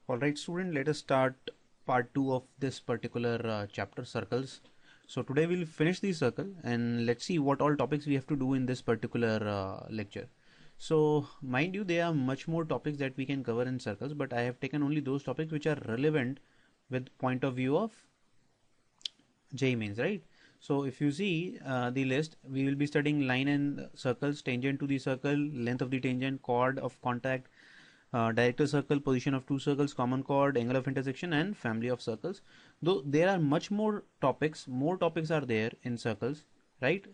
Alright student, let us start part 2 of this particular chapter, circles. So today we'll finish the circle and let's see what all topics we have to do in this particular lecture. So mind you, there are much more topics that we can cover in circles, but I have taken only those topics which are relevant with point of view of JEE Mains, right? So if you see the list, we will be studying line and circles, tangent to the circle, length of the tangent, chord of contact, director circle, position of two circles, common chord, angle of intersection, and family of circles. Though there are much more topics are there in circles, right?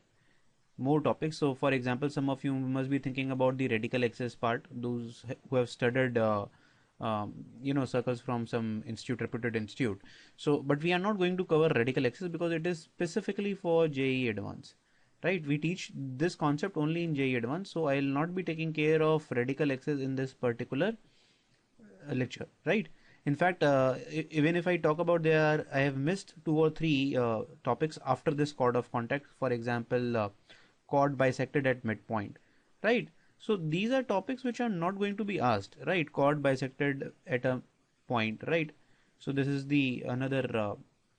More topics. So for example, some of you must be thinking about the radical axis part, those who have studied circles from some reputed institute. So but we are not going to cover radical axis because it is specifically for JEE Advanced, right? We teach this concept only in JEE Advanced, so I will not be taking care of radical axis in this particular lecture, right? In fact, even if I talk about I have missed 2 or 3 topics after this chord of contact. For example, chord bisected at midpoint, right? So these are topics which are not going to be asked, right? Chord bisected at a point, right? So this is the another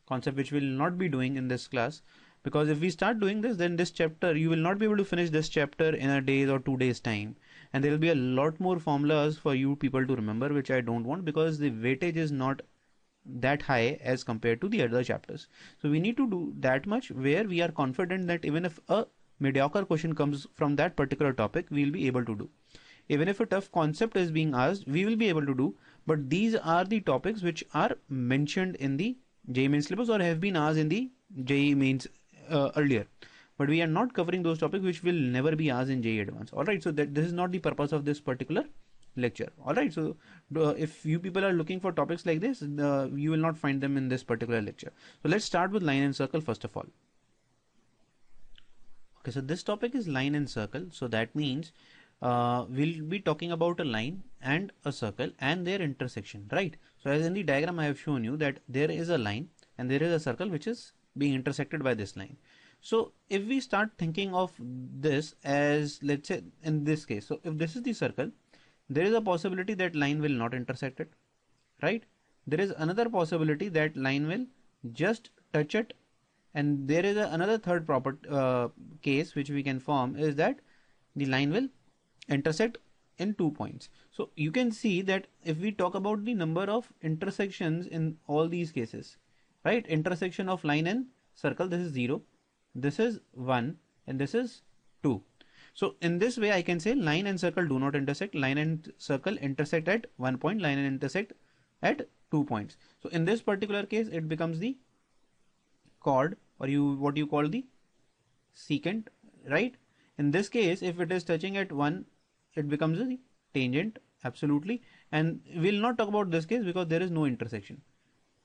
concept which we'll not be doing in this class, because if we start doing this, then this chapter you will not be able to finish this chapter in a day or 2 days time, and there will be a lot more formulas for you people to remember, which I don't want, because the weightage is not that high as compared to the other chapters. So we need to do that much where we are confident that even if a mediocre question comes from that particular topic, we will be able to do. Even if a tough concept is being asked, we will be able to do. But these are the topics which are mentioned in the JEE Main syllabus or have been asked in the JEE Mains earlier. But we are not covering those topics which will never be asked in JEE Advanced. Alright, so this is not the purpose of this particular lecture. Alright, so if you people are looking for topics like this, you will not find them in this particular lecture. So let's start with line and circle first of all. Okay, so this topic is line and circle. So that means we'll be talking about a line and a circle and their intersection, right? So as in the diagram I have shown you that there is a line and there is a circle which is being intersected by this line. So if we start thinking of this as, let's say in this case, so if this is the circle, there is a possibility that line will not intersect it, right? There is another possibility that line will just touch it, and there is another third case which we can form is that the line will intersect in 2 points. So you can see that if we talk about the number of intersections in all these cases, right? Intersection of line and circle, this is 0, this is 1, and this is 2. So in this way I can say line and circle do not intersect, line and circle intersect at 1 point, line and intersect at 2 points. So in this particular case it becomes the chord, or what you call the secant, right? In this case if it is touching at 1, it becomes the tangent, absolutely. And we'll not talk about this case because there is no intersection,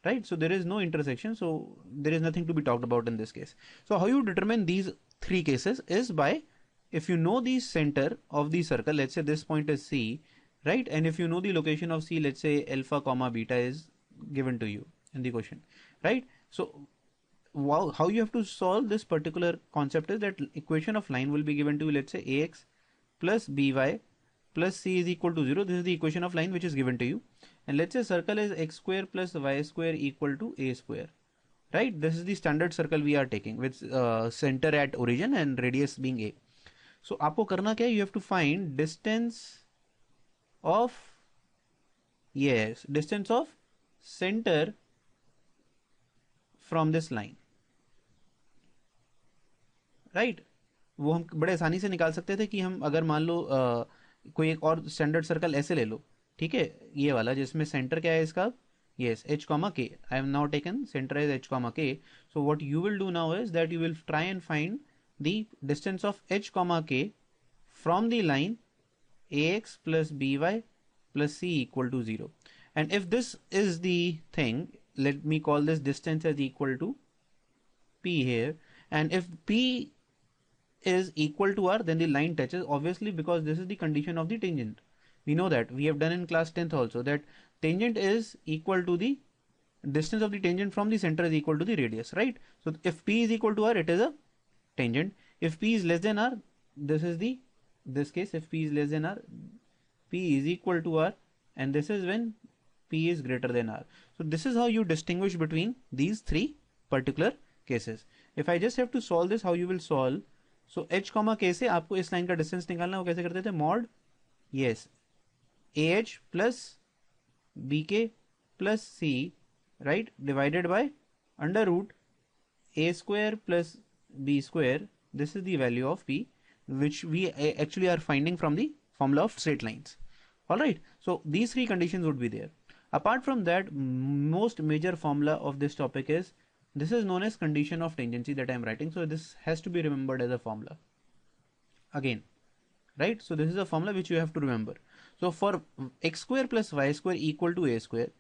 right? So there is no intersection, so there is nothing to be talked about in this case. So how you determine these 3 cases is by, if you know the center of the circle, let's say this point is C, right? And if you know the location of C, let's say alpha comma beta is given to you in the question, right? So how you have to solve this particular concept is that equation of line will be given to you, let's say ax plus by plus c is equal to 0. This is the equation of line which is given to you. And let's say circle is x square plus y square equal to a square, right? This is the standard circle we are taking with center at origin and radius being a. So आपको करना क्या है? You have to find distance of center from this line, right? वो हम बड़े आसानी से निकाल सकते थे कि हम अगर मान लो कोई एक और स्टैंडर्ड सर्कल ऐसे ले लो, ठीक है, ये वाला जिसमें सेंटर क्या है इसका, yes, h comma k. I have now taken center as h comma k. So what you will do now is that you will try and find the distance of h comma k from the line ax plus by plus c equal to 0. And if this is the thing, let me call this distance as equal to p here, and if p is equal to r, then the line touches, obviously, because this is the condition of the tangent. We know that we have done in class 10th also that tangent is equal to the distance of the tangent from the center is equal to the radius, right? So if p is equal to r, it is a tangent. If p is less than r, this case, if p is less than r, p is equal to r, and this is when P is greater than R. So this is how you distinguish between these three particular cases. If I just have to solve this, how you will solve? So h comma k से आपको इस line का distance निकालना, वो कैसे करते थे? Mod yes ah plus bk plus c, right, divided by under root a square plus b square. This is the value of p, which we actually are finding from the formula of straight lines. All right, so these three conditions would be there. Apart from that, most major formula of this topic is, this is known as condition of tangency that I am writing. So this has to be remembered as a formula again, right? So this is a formula which you have to remember. So for x square plus y square equal to a square,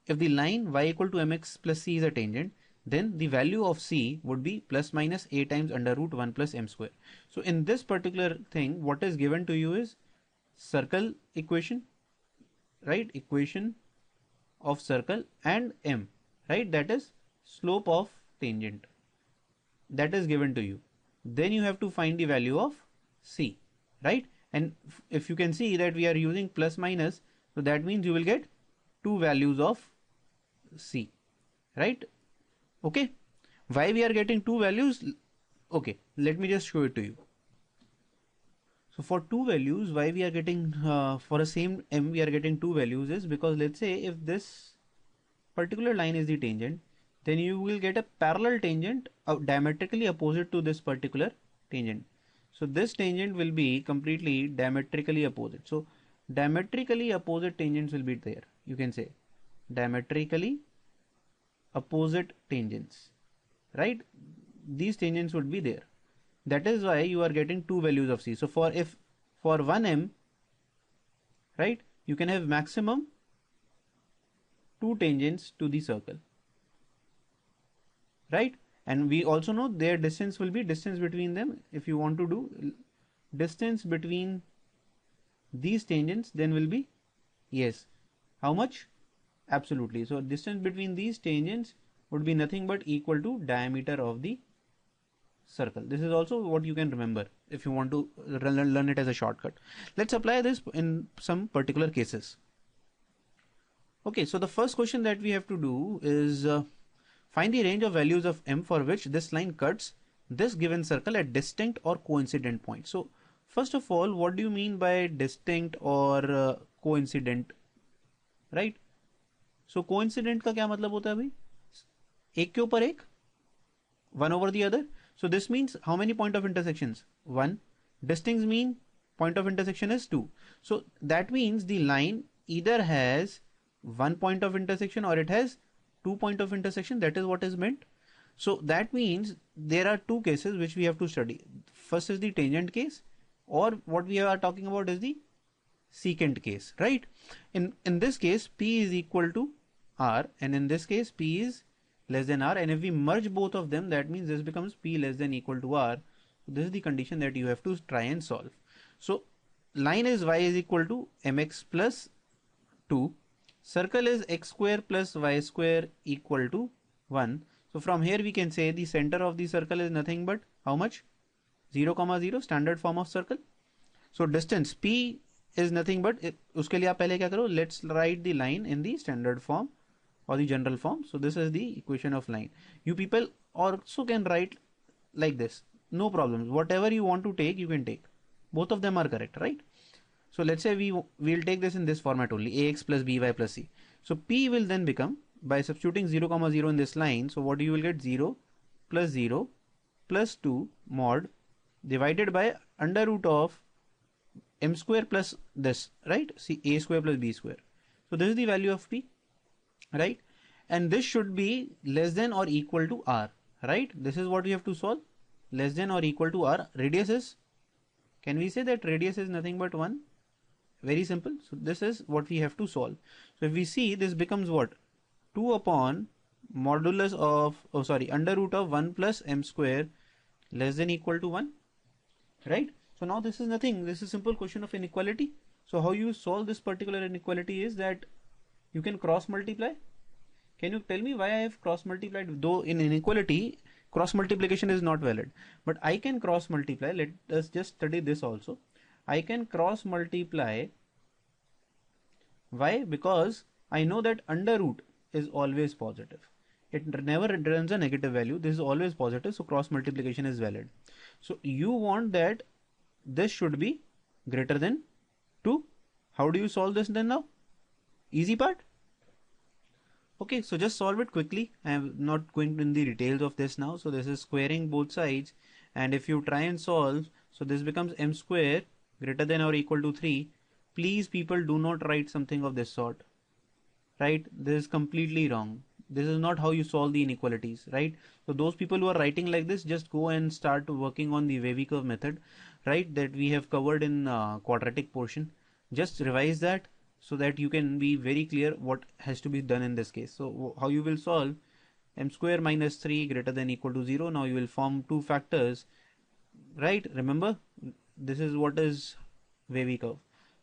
if the line y equal to mx plus c is a tangent, then the value of c would be plus minus a times under root 1 plus m square. So in this particular thing, what is given to you is circle equation, right? Equation of circle and m, right? That is slope of tangent, that is given to you. Then you have to find the value of c, right? And if you can see that we are using plus minus, so that means you will get two values of c, right? Okay, why we are getting two values? Okay, let me just show it to you. So for two values, why we are getting for a same m we are getting two values is because, let's say if this particular line is the tangent, then you will get a parallel tangent diametrically opposite to this particular tangent. So this tangent will be completely diametrically opposite. So diametrically opposite tangents will be there. You can say diametrically opposite tangents, right? These tangents would be there. That is why you are getting two values of c. So for 1m, right, you can have maximum two tangents to the circle, right? And we also know their distance will be distance between them. If you want to do distance between these tangents, then will be, yes, how much? Absolutely. So distance between these tangents would be nothing but equal to diameter of the circle. This is also what you can remember if you want to learn it as a shortcut. Let's apply this in some particular cases. Okay, so the first question that we have to do is find the range of values of m for which this line cuts this given circle at distinct or coincident points. So first of all, what do you mean by distinct or coincident, right? So coincident का क्या मतलब होता है भाई? एक के ऊपर एक, one over the other. So this means how many point of intersections? One. Distinct mean point of intersection is 2. So that means the line either has one point of intersection or it has 2 point of intersection. That is what is meant. So that means there are two cases which we have to study. First is the tangent case, or what we are talking about is the secant case, right? In this case, P is equal to R, and in this case, P is less than R, and if we merge both of them, that means this becomes P less than equal to R. This is the condition that you have to try and solve. So line is y is equal to mx plus 2. Circle is x square plus y square equal to 1. So from here we can say the center of the circle is nothing but how much? 0, 0, standard form of circle. So distance P is nothing but, उसके लिए आप पहले क्या करो? Let's write the line in the standard form or the general form. So this is the equation of line. You people also can write like this. No problems. Whatever you want to take, you can take. Both of them are correct, right? So let's say we'll take this in this format only, ax plus by plus c. So P will then become, by substituting 0, 0 in this line, so what you will get? 0 plus 2 mod divided by under root of m square plus this, right? See, a square plus b square. So this is the value of P, right? And this should be less than or equal to R, right? This is what we have to solve. Less than or equal to R. Radius is, can we say that radius is nothing but 1? Very simple. So this is what we have to solve. So if we see, this becomes what? 2 upon modulus of, under root of 1 plus m square less than equal to 1, right? So now this is nothing. This is simple question of inequality. So how you solve this particular inequality is that you can cross multiply. Can you tell me why I have cross multiplied? Though in inequality, cross multiplication is not valid, but I can cross multiply. Let us just study this also. I can cross multiply. Why? Because I know that under root is always positive. It never returns a negative value. This is always positive, so cross multiplication is valid. So you want that this should be greater than 2. How do you solve this then now? Easy part. Okay, so just solve it quickly. I am not going in the details of this now. So this is squaring both sides, and if you try and solve, so this becomes m square greater than or equal to 3. Please people, do not write something of this sort. Right? This is completely wrong. This is not how you solve the inequalities, right? So those people who are writing like this, just go and start working on the wavy curve method, right? That we have covered in quadratic portion. Just revise that so that you can be very clear what has to be done in this case. So how you will solve m square minus 3 greater than equal to 0. Now you will form two factors, right? Remember, this is what is wavy curve.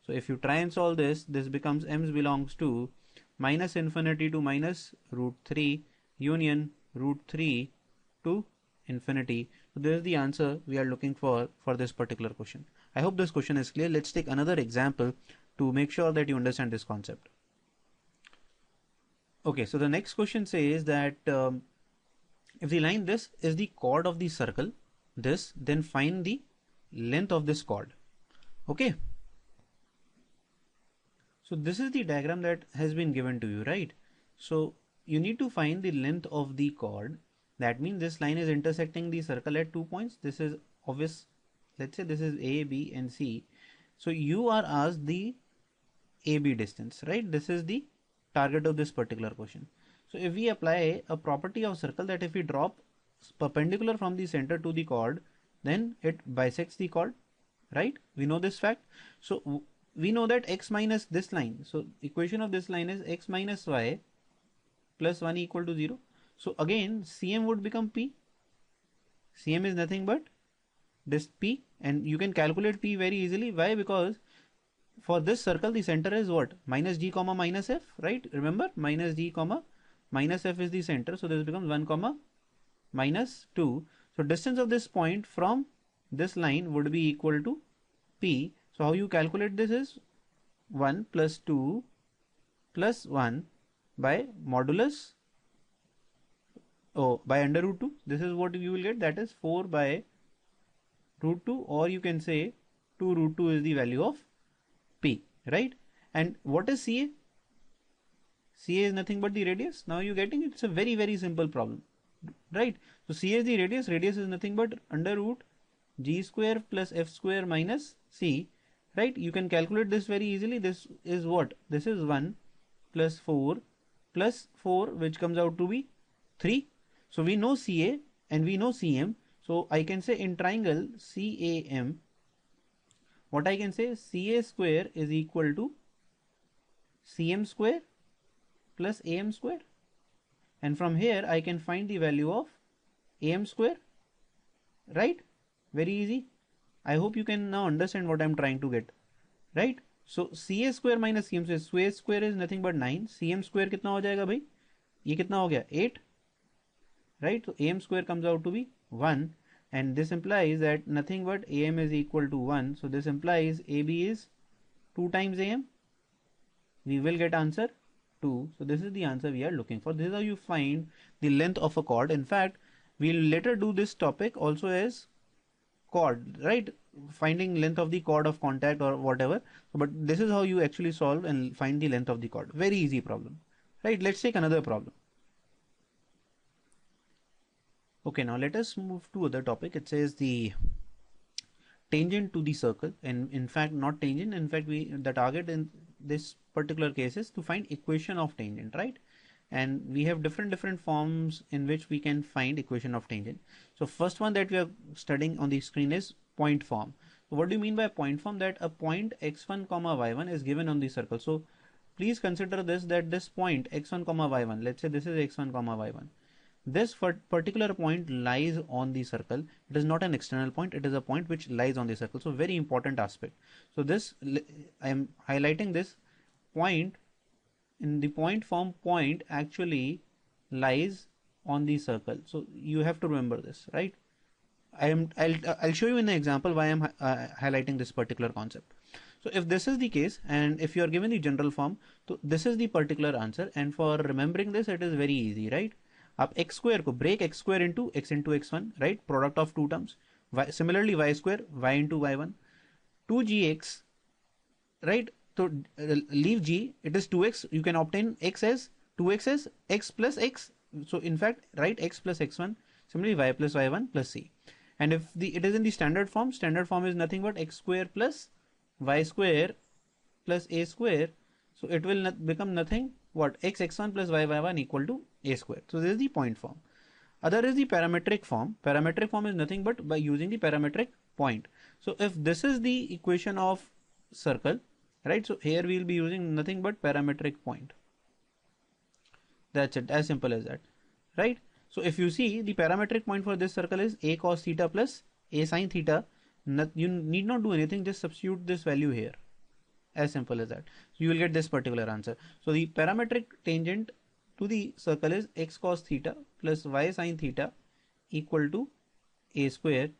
So if you try and solve this, this becomes m belongs to minus infinity to minus root 3 union root 3 to infinity. So this is the answer we are looking for this particular question. I hope this question is clear. Let's take another example to make sure that you understand this concept. Okay, so the next question says that if the line this is the chord of the circle, this, then find the length of this chord. Okay. So this is the diagram that has been given to you, right? So you need to find the length of the chord. That means this line is intersecting the circle at 2 points. This is obvious. Let's say this is A, B and C. So you are asked the AB distance, right? This is the target of this particular question. So if we apply a property of circle, that if we drop perpendicular from the center to the chord, then it bisects the chord, right? We know this fact. So we know that x minus this line, so equation of this line is x minus y plus 1 equal to 0. So again CM would become P. CM is nothing but this P, and you can calculate P very easily. Why? Because for this circle the center is what? Minus G comma minus F, right? Remember, minus G comma minus F is the center, so this becomes 1 comma minus 2. So distance of this point from this line would be equal to P. So how you calculate this is 1 plus 2 plus 1 by modulus, by under root 2. This is what you will get, that is 4 by root 2, or you can say 2 root 2 is the value of P, right? And what is CA? CA is nothing but the radius. Now you're getting it. It's a very, very simple problem, right? So CA is the radius. Radius is nothing but under root G square plus F square minus C. Right, you can calculate this very easily. This is what? This is 1 plus 4 plus 4, which comes out to be 3. So we know CA and we know CM. So I can say in triangle CAM, what I can say, CA square is equal to CM square plus AM square. And from here I can find the value of AM square, right? Very easy. I hope you can now understand what I'm trying to get, right? So CA square minus CM square, CA square is nothing but 9. CM square कितना हो जाएगा भाई? ये कितना हो गया? 8, right? So AM square comes out to be 1, and this implies that nothing but AM is equal to 1. So this implies AB is 2 times AM. We will get answer 2. So this is the answer we are looking for. This is how you find the length of a chord. In fact, we'll later do this topic also as chord, right? Finding length of the chord of contact or whatever. But this is how you actually solve and find the length of the chord. Very easy problem, right? Let's take another problem. Okay, now let us move to other topic. It says the tangent to the circle, and in fact not tangent. In fact, the target in this particular case is to find equation of tangent, right? And we have different forms in which we can find equation of tangent. So first one that we are studying on the screen is point form. So what do you mean by point form? That a point x1 comma y1 is given on the circle. So please consider this, that this point x1 comma y1, let's say this is x1 comma y1. This particular point lies on the circle. It is not an external point. It is a point which lies on the circle. So very important aspect. So this, I am highlighting this point. In the point form, point actually lies on the circle. So you have to remember this, right? I'll show you in the example why I'm highlighting this particular concept. So if this is the case, and if you are given the general form, so this is the particular answer. And for remembering this, it is very easy, right? Up x square को break x square into x1, right? Product of two terms. Similarly, y square, y into y1, 2gx, right? So leave g, it is 2x. You can obtain x as 2x as x plus x. So in fact, write x plus x1. Similarly, y plus y1 plus c. And if it is in the standard form is nothing but x square plus y square plus a square. So it will become nothing what x1 plus y1 equal to a square. So this is the point form. Other is the parametric form. Parametric form is nothing but by using the parametric point. So if this is the equation of circle, right? So here we will be using nothing but parametric point. That's it, as simple as that, right? So if you see, the parametric point for this circle is a cos theta plus a sin theta. You need not do anything, just substitute this value here. As simple as that. So you will get this particular answer. So the parametric tangent to the circle is x cos theta plus y sin theta equal to a square.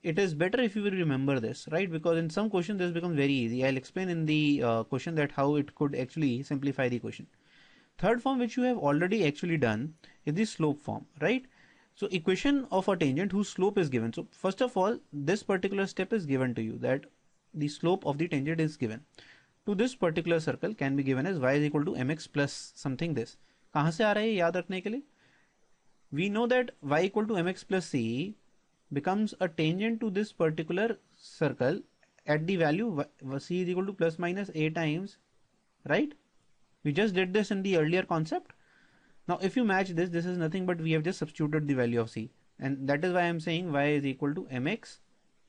It is better if you will remember this, right? Because in some question this becomes very easy. I'll explain in the question that how it could actually simplify the question. Third form, which you have already actually done, is the slope form, right? So equation of a tangent whose slope is given. So first of all, this particular step is given to you, that the slope of the tangent is given to this particular circle can be given as y is equal to mx plus something this. कहाँ से आ रहा है याद रखने के लिए? We know that y equal to mx plus c becomes a tangent to this particular circle at the value c is equal to plus minus a times, right? We just did this in the earlier concept. Now if you match this, this is nothing but we have just substituted the value of c, and that is why I am saying y is equal to mx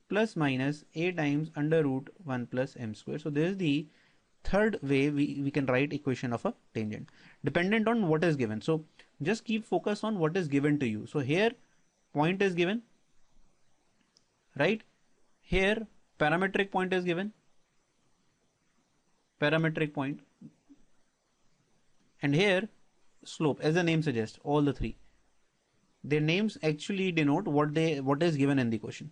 plus minus a times under root 1 plus m square. So this is the third way we can write equation of a tangent dependent on what is given. So just keep focus on what is given to you. So here point is given, right? Here parametric point is given, parametric point, and here slope, as the name suggests, all the three. Their names actually denote what is given in the question.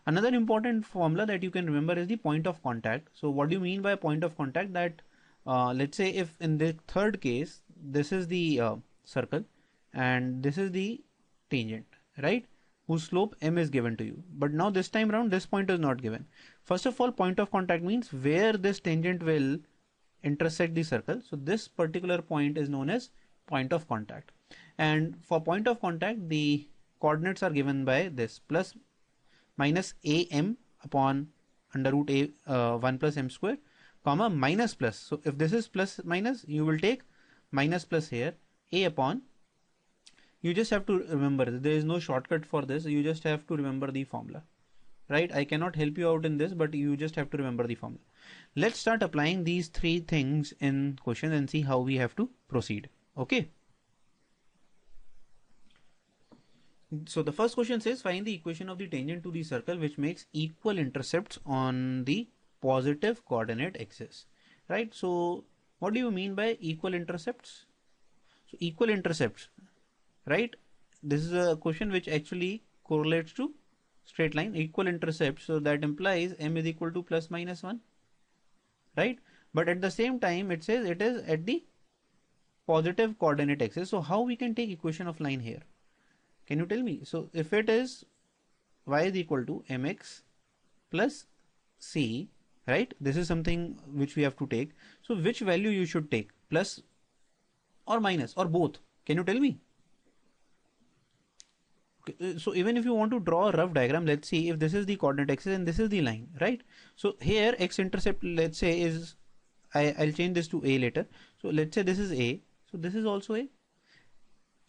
Another important formula that you can remember is the point of contact. So what do you mean by point of contact? That let's say if in the third case, this is the circle and this is the tangent, right? Whose slope m is given to you. But now this time around, this point is not given. First of all, point of contact means where this tangent will intersect the circle. So this particular point is known as point of contact. And for point of contact, the coordinates are given by this plus minus am upon under root a 1 plus m square, comma minus plus. So if this is plus minus, you will take minus plus here, a upon. You just have to remember, there is no shortcut for this. You just have to remember the formula, right? I cannot help you out in this, but you just have to remember the formula. Let's start applying these three things in question and see how we have to proceed. Okay. So the first question says find the equation of the tangent to the circle which makes equal intercepts on the positive coordinate axis, right? So what do you mean by equal intercepts? So equal intercepts, right? This is a question which actually correlates to straight line, equal intercepts. So that implies m is equal to plus minus 1, right? But at the same time, it says it is at the positive coordinate axis. So how we can take equation of line here? Can you tell me? So if it is y is equal to mx plus c, right? This is something which we have to take. So which value you should take? Plus or minus or both? Can you tell me? Okay, so even if you want to draw a rough diagram, let's see if this is the coordinate axis and this is the line, right? So here x-intercept, let's say is, I'll change this to a later. So let's say this is a. So this is also a.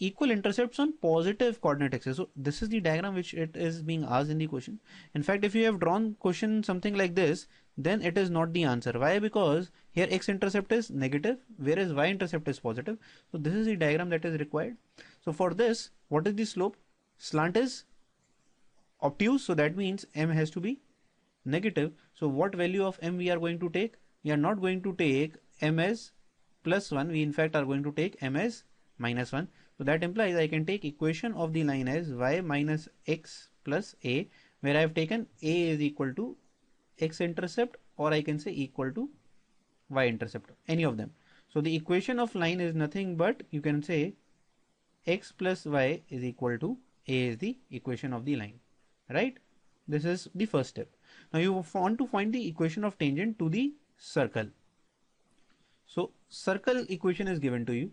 Equal intercepts on positive coordinate axis. So this is the diagram which it is being asked in the question. In fact, if you have drawn question something like this, then it is not the answer. Why? Because here x-intercept is negative, whereas y-intercept is positive. So this is the diagram that is required. So for this, what is the slope? Slant is obtuse, so that means m has to be negative. So what value of m we are going to take? We are not going to take m as plus 1. We in fact are going to take m as minus 1. So that implies I can take equation of the line as y minus x plus a, where I have taken a is equal to x-intercept or I can say equal to y-intercept, any of them. So the equation of line is nothing but, you can say x plus y is equal to a is the equation of the line, right? This is the first step. Now you want to find the equation of tangent to the circle. So circle equation is given to you.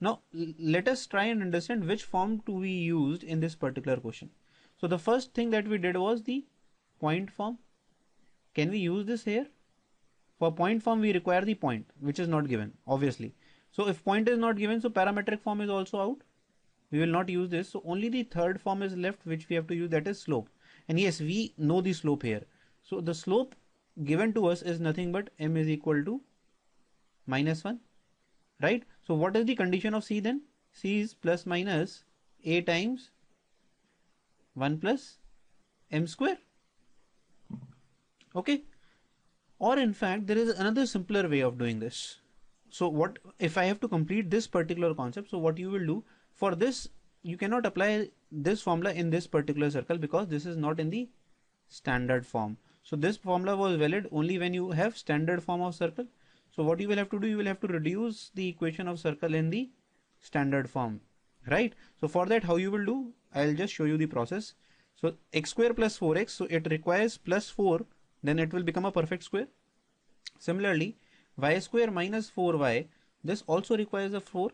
Now let us try and understand which form to be used in this particular question. So the first thing that we did was the point form. Can we use this here? For point form we require the point, which is not given, obviously. So if point is not given, so parametric form is also out. We will not use this. So only the third form is left which we have to use, that is slope. And yes, we know the slope here. So the slope given to us is nothing but m is equal to -1, right? So what is the condition of C then? C is plus minus a times 1 plus m square. Okay. Or in fact, there is another simpler way of doing this. So what if I have to complete this particular concept? So what you will do for this, you cannot apply this formula in this particular circle because this is not in the standard form. So this formula was valid only when you have standard form of circle. So what you will have to do, you will have to reduce the equation of circle in the standard form, right? So for that, how you will do, I'll just show you the process. So x square plus 4x, so it requires plus 4, then it will become a perfect square. Similarly, y square minus 4y, this also requires a 4,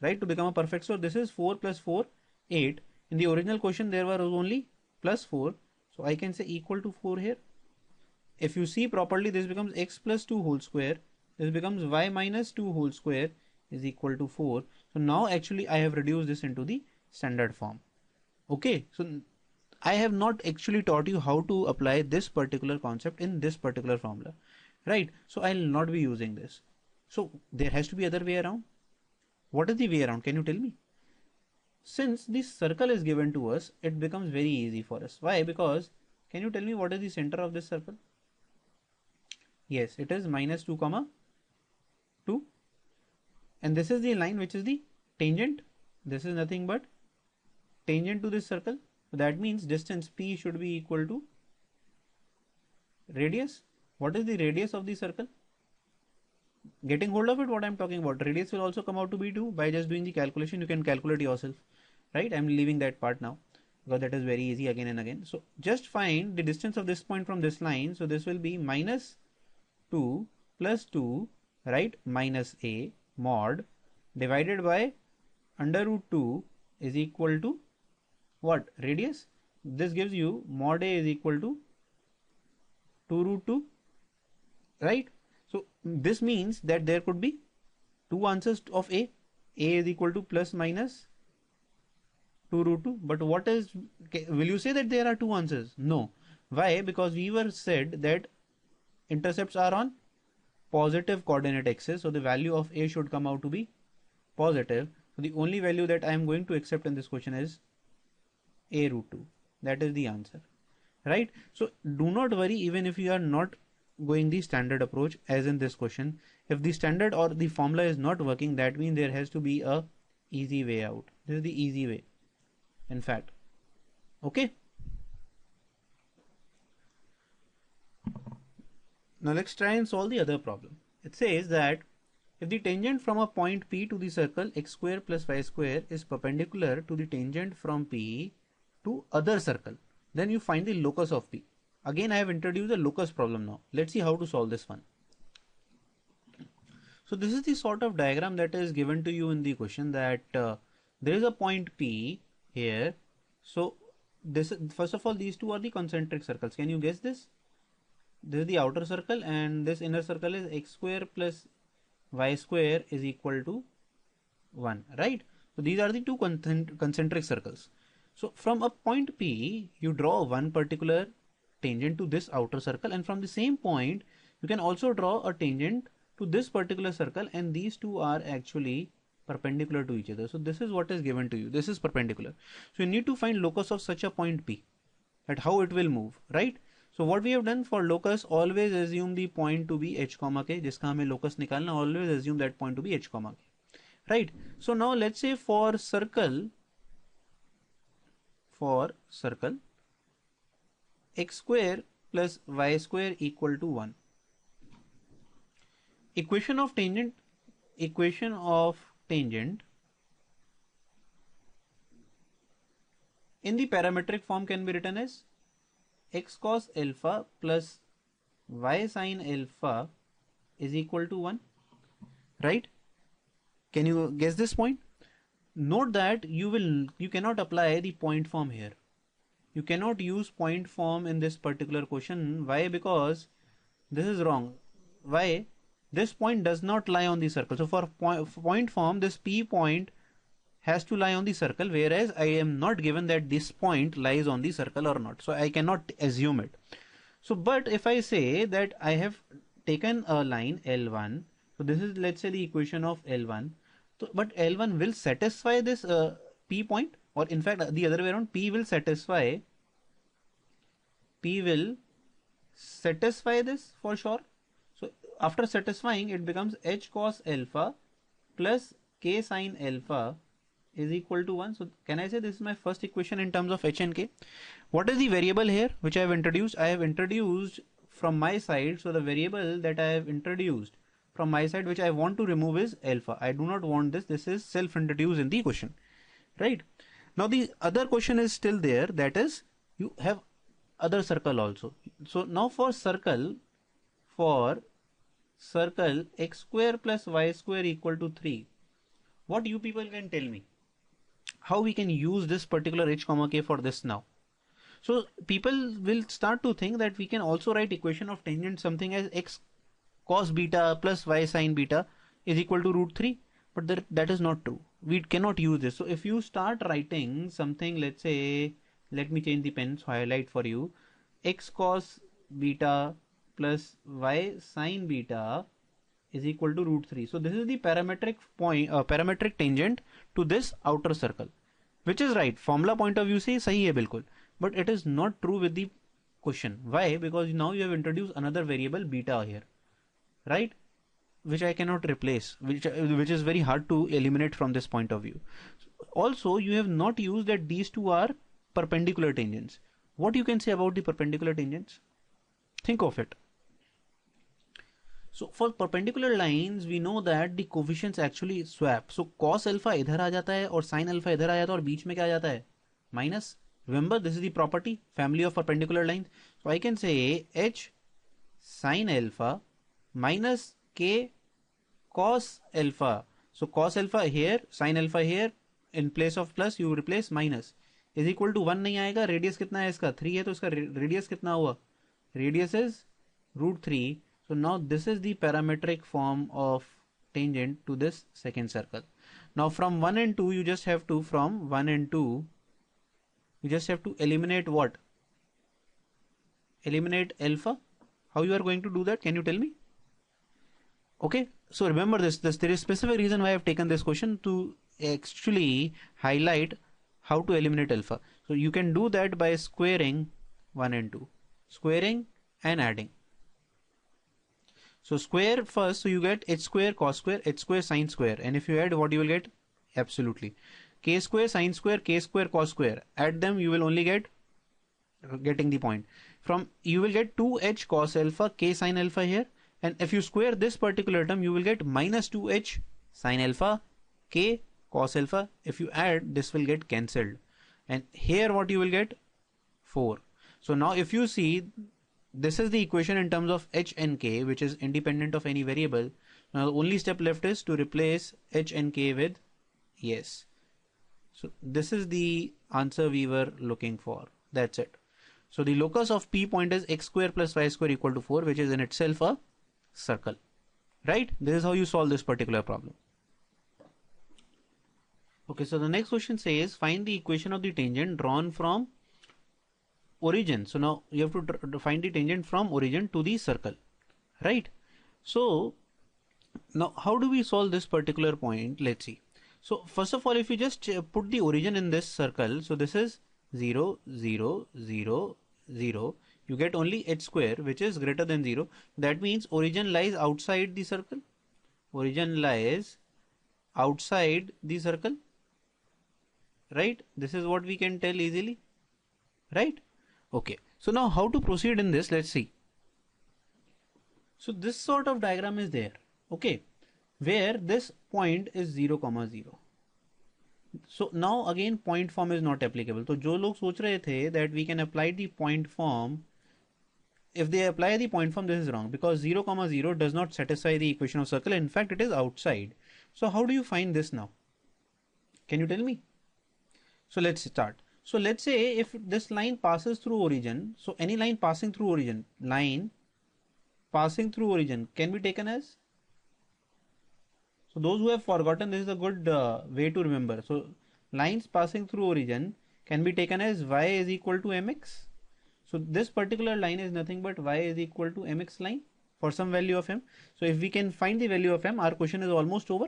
right, to become a perfect square. This is 4 plus 4, 8. In the original question, there was only plus 4. So I can say equal to 4 here. If you see properly, this becomes x plus 2 whole square. This becomes y minus 2 whole square is equal to 4. So now actually I have reduced this into the standard form. Okay, so I have not actually taught you how to apply this particular concept in this particular formula, right? So I'll not be using this. So there has to be other way around. What is the way around? Can you tell me? Since this circle is given to us, it becomes very easy for us. Why? Because can you tell me what is the center of this circle? Yes, it is -2, 2. And this is the line which is the tangent. This is nothing but tangent to this circle. So that means distance P should be equal to radius. What is the radius of the circle? Getting hold of it, what I'm talking about. Radius will also come out to be 2 by just doing the calculation. You can calculate yourself, right? I'm leaving that part now because that is very easy again and again. So just find the distance of this point from this line. So this will be -2 plus 2, right? Minus a mod divided by under root 2 is equal to what? Radius. This gives you mod a is equal to 2 root 2, right? So this means that there could be two answers of a. A is equal to plus minus 2 root 2. But what is, will you say that there are two answers? No. Why? Because we were said that intercepts are on positive coordinate axis. So the value of a should come out to be positive. So the only value that I am going to accept in this question is a root 2. That is the answer, right? So do not worry even if you are not going the standard approach as in this question. If the standard or the formula is not working, that means there has to be a easy way out. This is the easy way, in fact. Okay. Now let's try and solve the other problem. It says that if the tangent from a point P to the circle x square plus y square is perpendicular to the tangent from P to other circle, then you find the locus of P. Again, I have introduced a locus problem now. Let's see how to solve this one. So this is the sort of diagram that is given to you in the question, that there is a point P here. So this, first of all, these two are the concentric circles. Can you guess this? This is the outer circle and this inner circle is x square plus y square is equal to 1, right? So these are the two concentric circles. So from a point P, you draw one particular tangent to this outer circle, and from the same point you can also draw a tangent to this particular circle, and these two are actually perpendicular to each other. So this is what is given to you. This is perpendicular. So you need to find locus of such a point P, that how it will move, right? So what we have done for locus, always assume the point to be h comma k, जिसका हमें locus निकालना, always assume that point to be h comma k, right? So now let's say for circle x square plus y square equal to 1. Equation of tangent in the parametric form can be written as x cos alpha plus y sin alpha is equal to 1, right? Can you guess this point? Note that you cannot apply the point form here. You cannot use point form in this particular question. Why? Because this is wrong. Why? This point does not lie on the circle. So for point form, this P point has to lie on the circle, whereas I am not given that this point lies on the circle or not. So I cannot assume it. So, but if I say that I have taken a line L1, so this is, let's say, the equation of L1. So, but L1 will satisfy this P point, or in fact the other way around, P will satisfy this for sure. So after satisfying, it becomes h cos alpha plus k sin alpha is equal to 1. So can I say this is my first equation in terms of h and k? What is the variable here which I have introduced? I have introduced from my side. So the variable that I have introduced from my side which I want to remove is alpha. I do not want this. This is self-introduced in the question, right? Now the other question is still there, that is you have other circle also. So now for circle x square plus y square equal to 3, what you people can tell me how we can use this particular h comma k for this now? So people will start to think that we can also write equation of tangent something as x cos beta plus y sin beta is equal to root 3, but that is not true. We cannot use this. So if you start writing something, let's say, let me change the pen, so highlight for you, x cos beta plus y sin beta is equal to root 3. So this is the parametric tangent to this outer circle, which is right. Formula point of view say sahi hai bilkul, but it is not true with the question. Why? Because now you have introduced another variable beta here, right? Which I cannot replace, which is very hard to eliminate from this point of view. Also, you have not used that these two are perpendicular tangents. What you can say about the perpendicular tangents? Think of it. So for perpendicular lines, we know that the coefficients actually swap. So cos alpha इधर आ जाता है और sin alpha इधर आ जाता है और बीच में क्या आ जाता है? Minus. Remember, this is the property family of perpendicular lines. So I can say h sin alpha minus k cos alpha. So cos alpha here, sin alpha here, in place of plus you replace minus, is equal to 1 नहीं आएगा. Radius कितना है इसका? 3 है, तो इसका radius कितना हुआ? Radius is root 3. So now this is the parametric form of tangent to this second circle. Now from 1 and 2 you just have to eliminate what? Eliminate alpha. How you are going to do that? Can you tell me? Okay, so remember this there is specific reason why I have taken this question to actually highlight how to eliminate alpha. So you can do that by squaring 1 and 2, squaring and adding. So square first, so you get h square cos square, h square sin square, and if you add, what you will get? Absolutely k square sin square, k square cos square. Add them, you will only getting the point. From you will get 2h cos alpha k sin alpha here, and if you square this particular term, you will get minus 2h sin alpha k cos alpha. If you add, this will get cancelled, and here what you will get? 4. So now if you see, this is the equation in terms of h and k, which is independent of any variable. Now the only step left is to replace h and k with yes. So this is the answer we were looking for. That's it. So the locus of P point is x square plus y square equal to 4, which is in itself a circle, right? This is how you solve this particular problem. Okay, so the next question says find the equation of the tangent drawn from origin. So now you have to find the tangent from origin to the circle, right? So now how do we solve this particular point? Let's see. So first of all, if you just put the origin in this circle, so this is 0 0 0 0, you get only h square, which is greater than 0. That means origin lies outside the circle. Origin lies outside the circle, right? This is what we can tell easily, right? Okay, So now how to proceed in this, let's see. So this sort of diagram is there, okay, where this point is 0, 0. So now again point form is not applicable. So जो लोग सोच रहे थे that we can apply the point form, if they apply the point form, this is wrong, because 0, 0 does not satisfy the equation of circle. In fact, it is outside. So how do you find this now? Can you tell me? So let's start. So let's say if this line passes through origin, so any line passing through origin, line passing through origin can be taken as, so those who have forgotten, this is a good way to remember. So lines passing through origin can be taken as y is equal to mx. So this particular line is nothing but y is equal to mx line for some value of m. So if we can find the value of m, our question is almost over.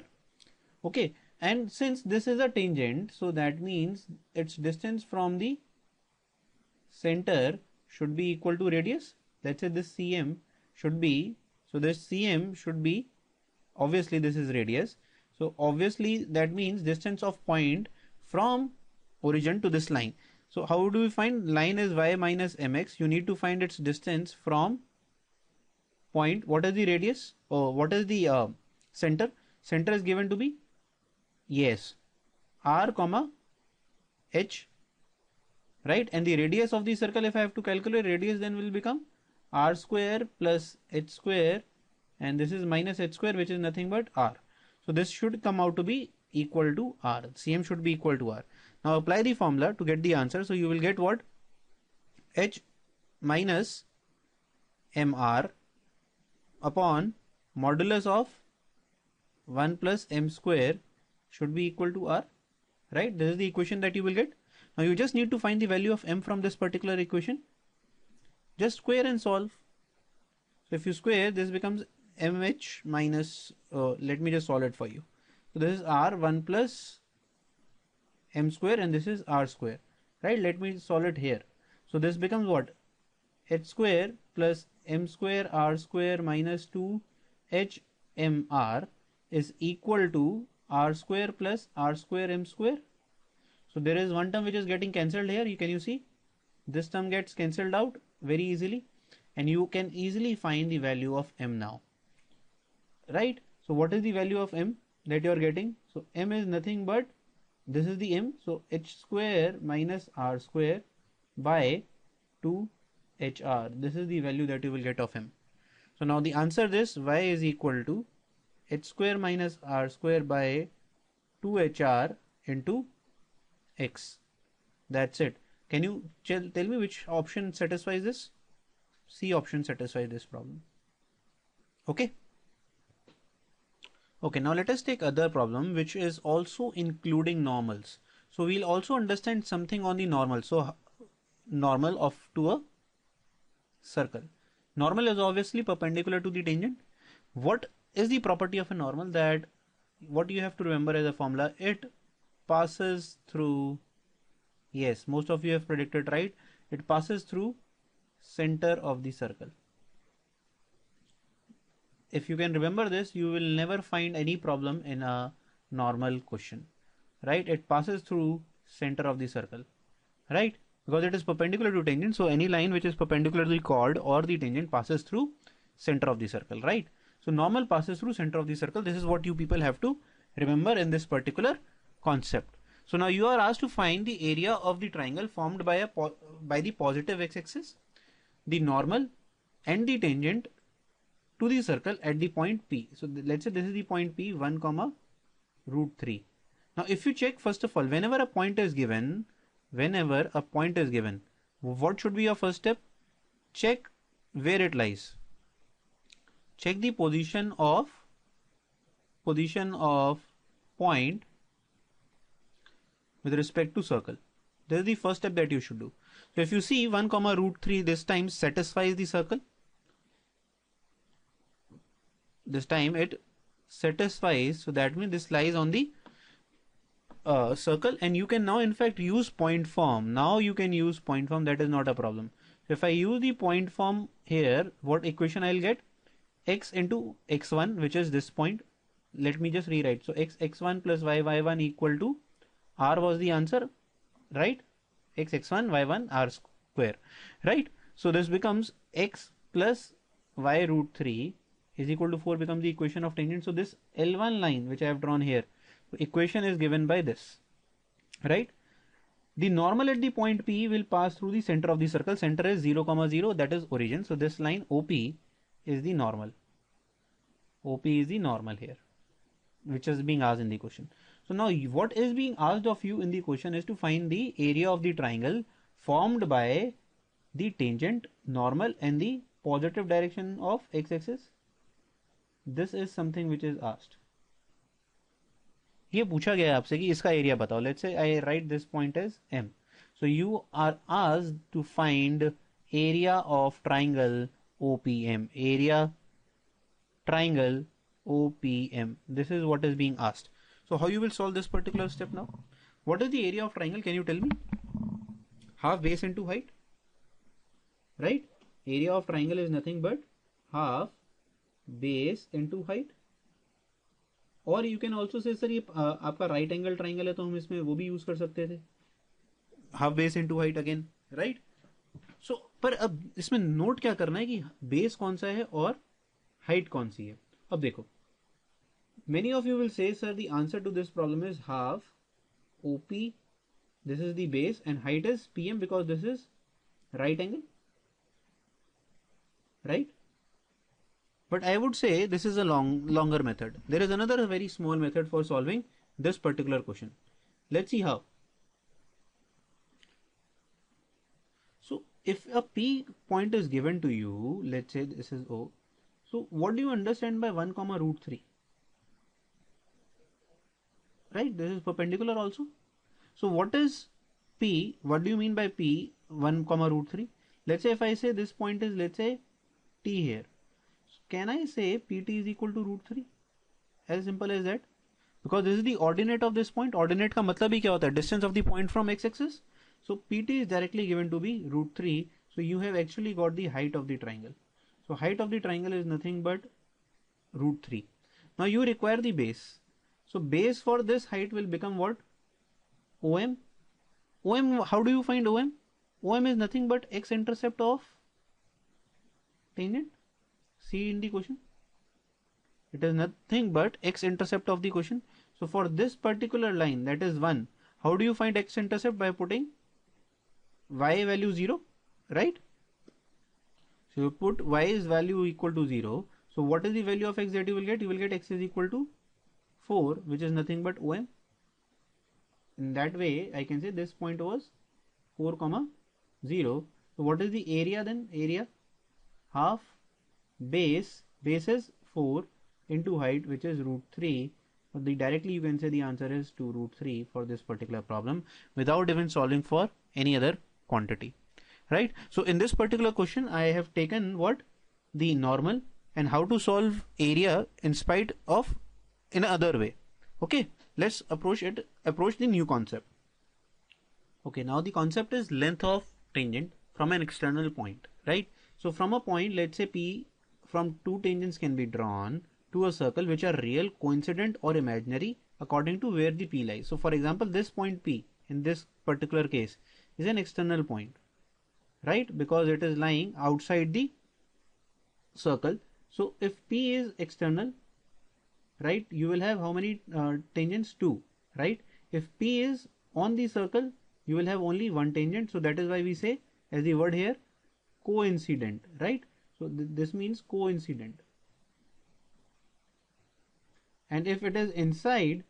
Okay, and since this is a tangent, so that means its distance from the center should be equal to radius. Let's say this cm should be, so this cm should be, obviously this is radius. So obviously that means distance of point from origin to this line. So how do we find? Line is y minus mx. You need to find its distance from point. What is the radius? Or what is the center? Center is given to be, yes, r comma h, right? And the radius of the circle, if I have to calculate radius, then will become r square plus h square, and this is minus h square, which is nothing but r. So this should come out to be equal to r. Cm should be equal to r. Now apply the formula to get the answer. So you will get what? H minus mr upon modulus of 1 plus m square should be equal to r, right? This is the equation that you will get. Now you just need to find the value of m from this particular equation. Just square and solve. So if you square, this becomes mh minus, let me just solve it for you. So this is r 1 plus m square, and this is r square, right? Let me solve it here. So this becomes what? H square plus m square r square minus 2 h mr is equal to r square plus r square m square. So there is one term which is getting cancelled here. Can you see? This term gets cancelled out very easily, and you can easily find the value of m now, right? So what is the value of m that you are getting? So m is nothing but, this is the m, so h square minus r square by 2 hr. This is the value that you will get of m. So now the answer is y is equal to h square minus r square by 2 hr into x. That's it. Can you tell me which option satisfies this? C option satisfies this problem. Okay. Okay, now let us take other problem which is also including normals. So we'll also understand something on the normal. So normal of to a circle. Normal is obviously perpendicular to the tangent. What is the property of a normal? That what you have to remember as a formula, it passes through, yes, most of you have predicted right, it passes through center of the circle. If you can remember this, you will never find any problem in a normal question, right? It passes through center of the circle, right? Because it is perpendicular to tangent. So any line which is perpendicular to the chord or the tangent passes through center of the circle, right? So normal passes through center of the circle. This is what you people have to remember in this particular concept. So now you are asked to find the area of the triangle formed by the positive x-axis, the normal and the tangent to the circle at the point P. So let's say this is the point P, 1 comma root 3. Now if you check, first of all, whenever a point is given, what should be your first step? Check where it lies. Check the position of point with respect to circle. This is the first step that you should do. So if you see 1 comma root 3 this time satisfies the circle. This time it satisfies, so that means this lies on the circle, and you can now in fact use point form. Now you can use point form, that is not a problem. So if I use the point form here, what equation I'll get? X into x1, which is this point. Let me just rewrite. So x1 plus y1 equal to r was the answer, right? X1 y1 r square, right? So this becomes x plus y root 3 is equal to 4 becomes the equation of tangent. So this L1 line which I have drawn here, equation is given by this, right? The normal at the point P will pass through the center of the circle. Center is 0, 0, that is origin. So this line OP is the normal. OP is the normal here, which is being asked in the question. So now what is being asked of you in the question is to find the area of the triangle formed by the tangent, normal and the positive direction of x-axis. This is something which is asked. ये पूछा गया है आपसे कि इसका area बताओ. Let's say I write this point as M. So you are asked to find area of triangle OPM. Area triangle OPM. This is what is being asked. So how you will solve this particular step now? What is the area of triangle? Can you tell me? Half base into height, right? Area of triangle is nothing but half base into height. और you can also say sir ये आपका right angle triangle है तो हम इसमें वो भी use कर सकते थे, half base into height again, right? So पर अब इसमें नोट क्या करना है कि बेस कौन सा है और हाइट कौन सी है. अब देखो, many of you will say sir the answer to this problem is half OP, this is the base and height is PM because this is right angle, right? But I would say this is a longer method. There is another very small method for solving this particular question. Let's see how. So if a P point is given to you, let's say this is O. So what do you understand by 1 comma root 3? Right? This is perpendicular also. So what is P? What do you mean by P 1 comma root 3? Let's say if I say this point is, let's say, T here. Can I say PT is equal to root 3? As simple as that. Because this is the ordinate of this point. Ordinate का मतलब ही क्या होता है? Distance of the point from x-axis. So PT is directly given to be root 3. So you have actually got the height of the triangle. So height of the triangle is nothing but root 3. Now you require the base. So base for this height will become what? OM. OM, how do you find OM? OM is nothing but x-intercept of tangent. See in the question, it is nothing but x-intercept of the question. So for this particular line, that is 1, how do you find x-intercept? By putting y value 0, right? So you put y's value equal to 0. So what is the value of x that you will get? You will get x is equal to 4, which is nothing but OM. In that way, I can say this point was 4 comma 0. So what is the area then? Area half base is 4 into height, which is root 3. So directly you can say the answer is 2 root 3 for this particular problem without even solving for any other quantity, right? So in this particular question I have taken what? The normal and how to solve area in spite of in another way. Okay, let's approach the new concept. Okay, now the concept is length of tangent from an external point, right? So from a point, let's say P, from two tangents can be drawn to a circle which are real, coincident or imaginary according to where the P lies. So for example, this point P in this particular case is an external point, right? Because it is lying outside the circle. So if P is external, right, you will have how many tangents? 2, right? If P is on the circle, you will have only one tangent. So that is why we say, as the word here, coincident, right? So this means coincident. And if it is inside,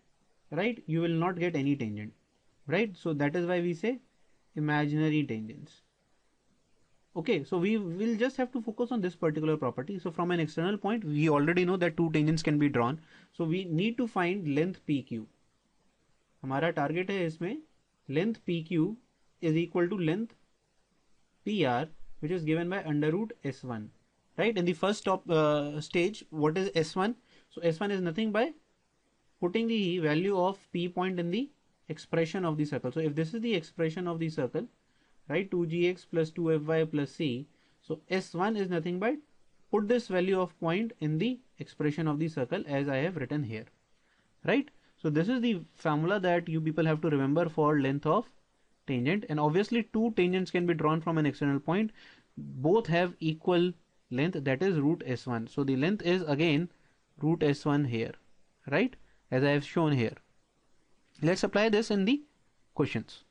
right, you will not get any tangent, right? So that is why we say imaginary tangents. Okay, so we will just have to focus on this particular property. So from an external point, we already know that two tangents can be drawn. So we need to find length PQ. हमारा target है इसमें length PQ is equal to length PR, which is given by under root S1, right? In the first stage, what is S1? So S1 is nothing by putting the value of P point in the expression of the circle. So if this is the expression of the circle, right, 2gx plus 2fy plus c, so S1 is nothing but put this value of point in the expression of the circle as I have written here, right? So this is the formula that you people have to remember for length of tangent, and obviously two tangents can be drawn from an external point. both have equal length, that is root s1. So the length is again root s1 here, right, as I have shown here. Let's apply this in the questions.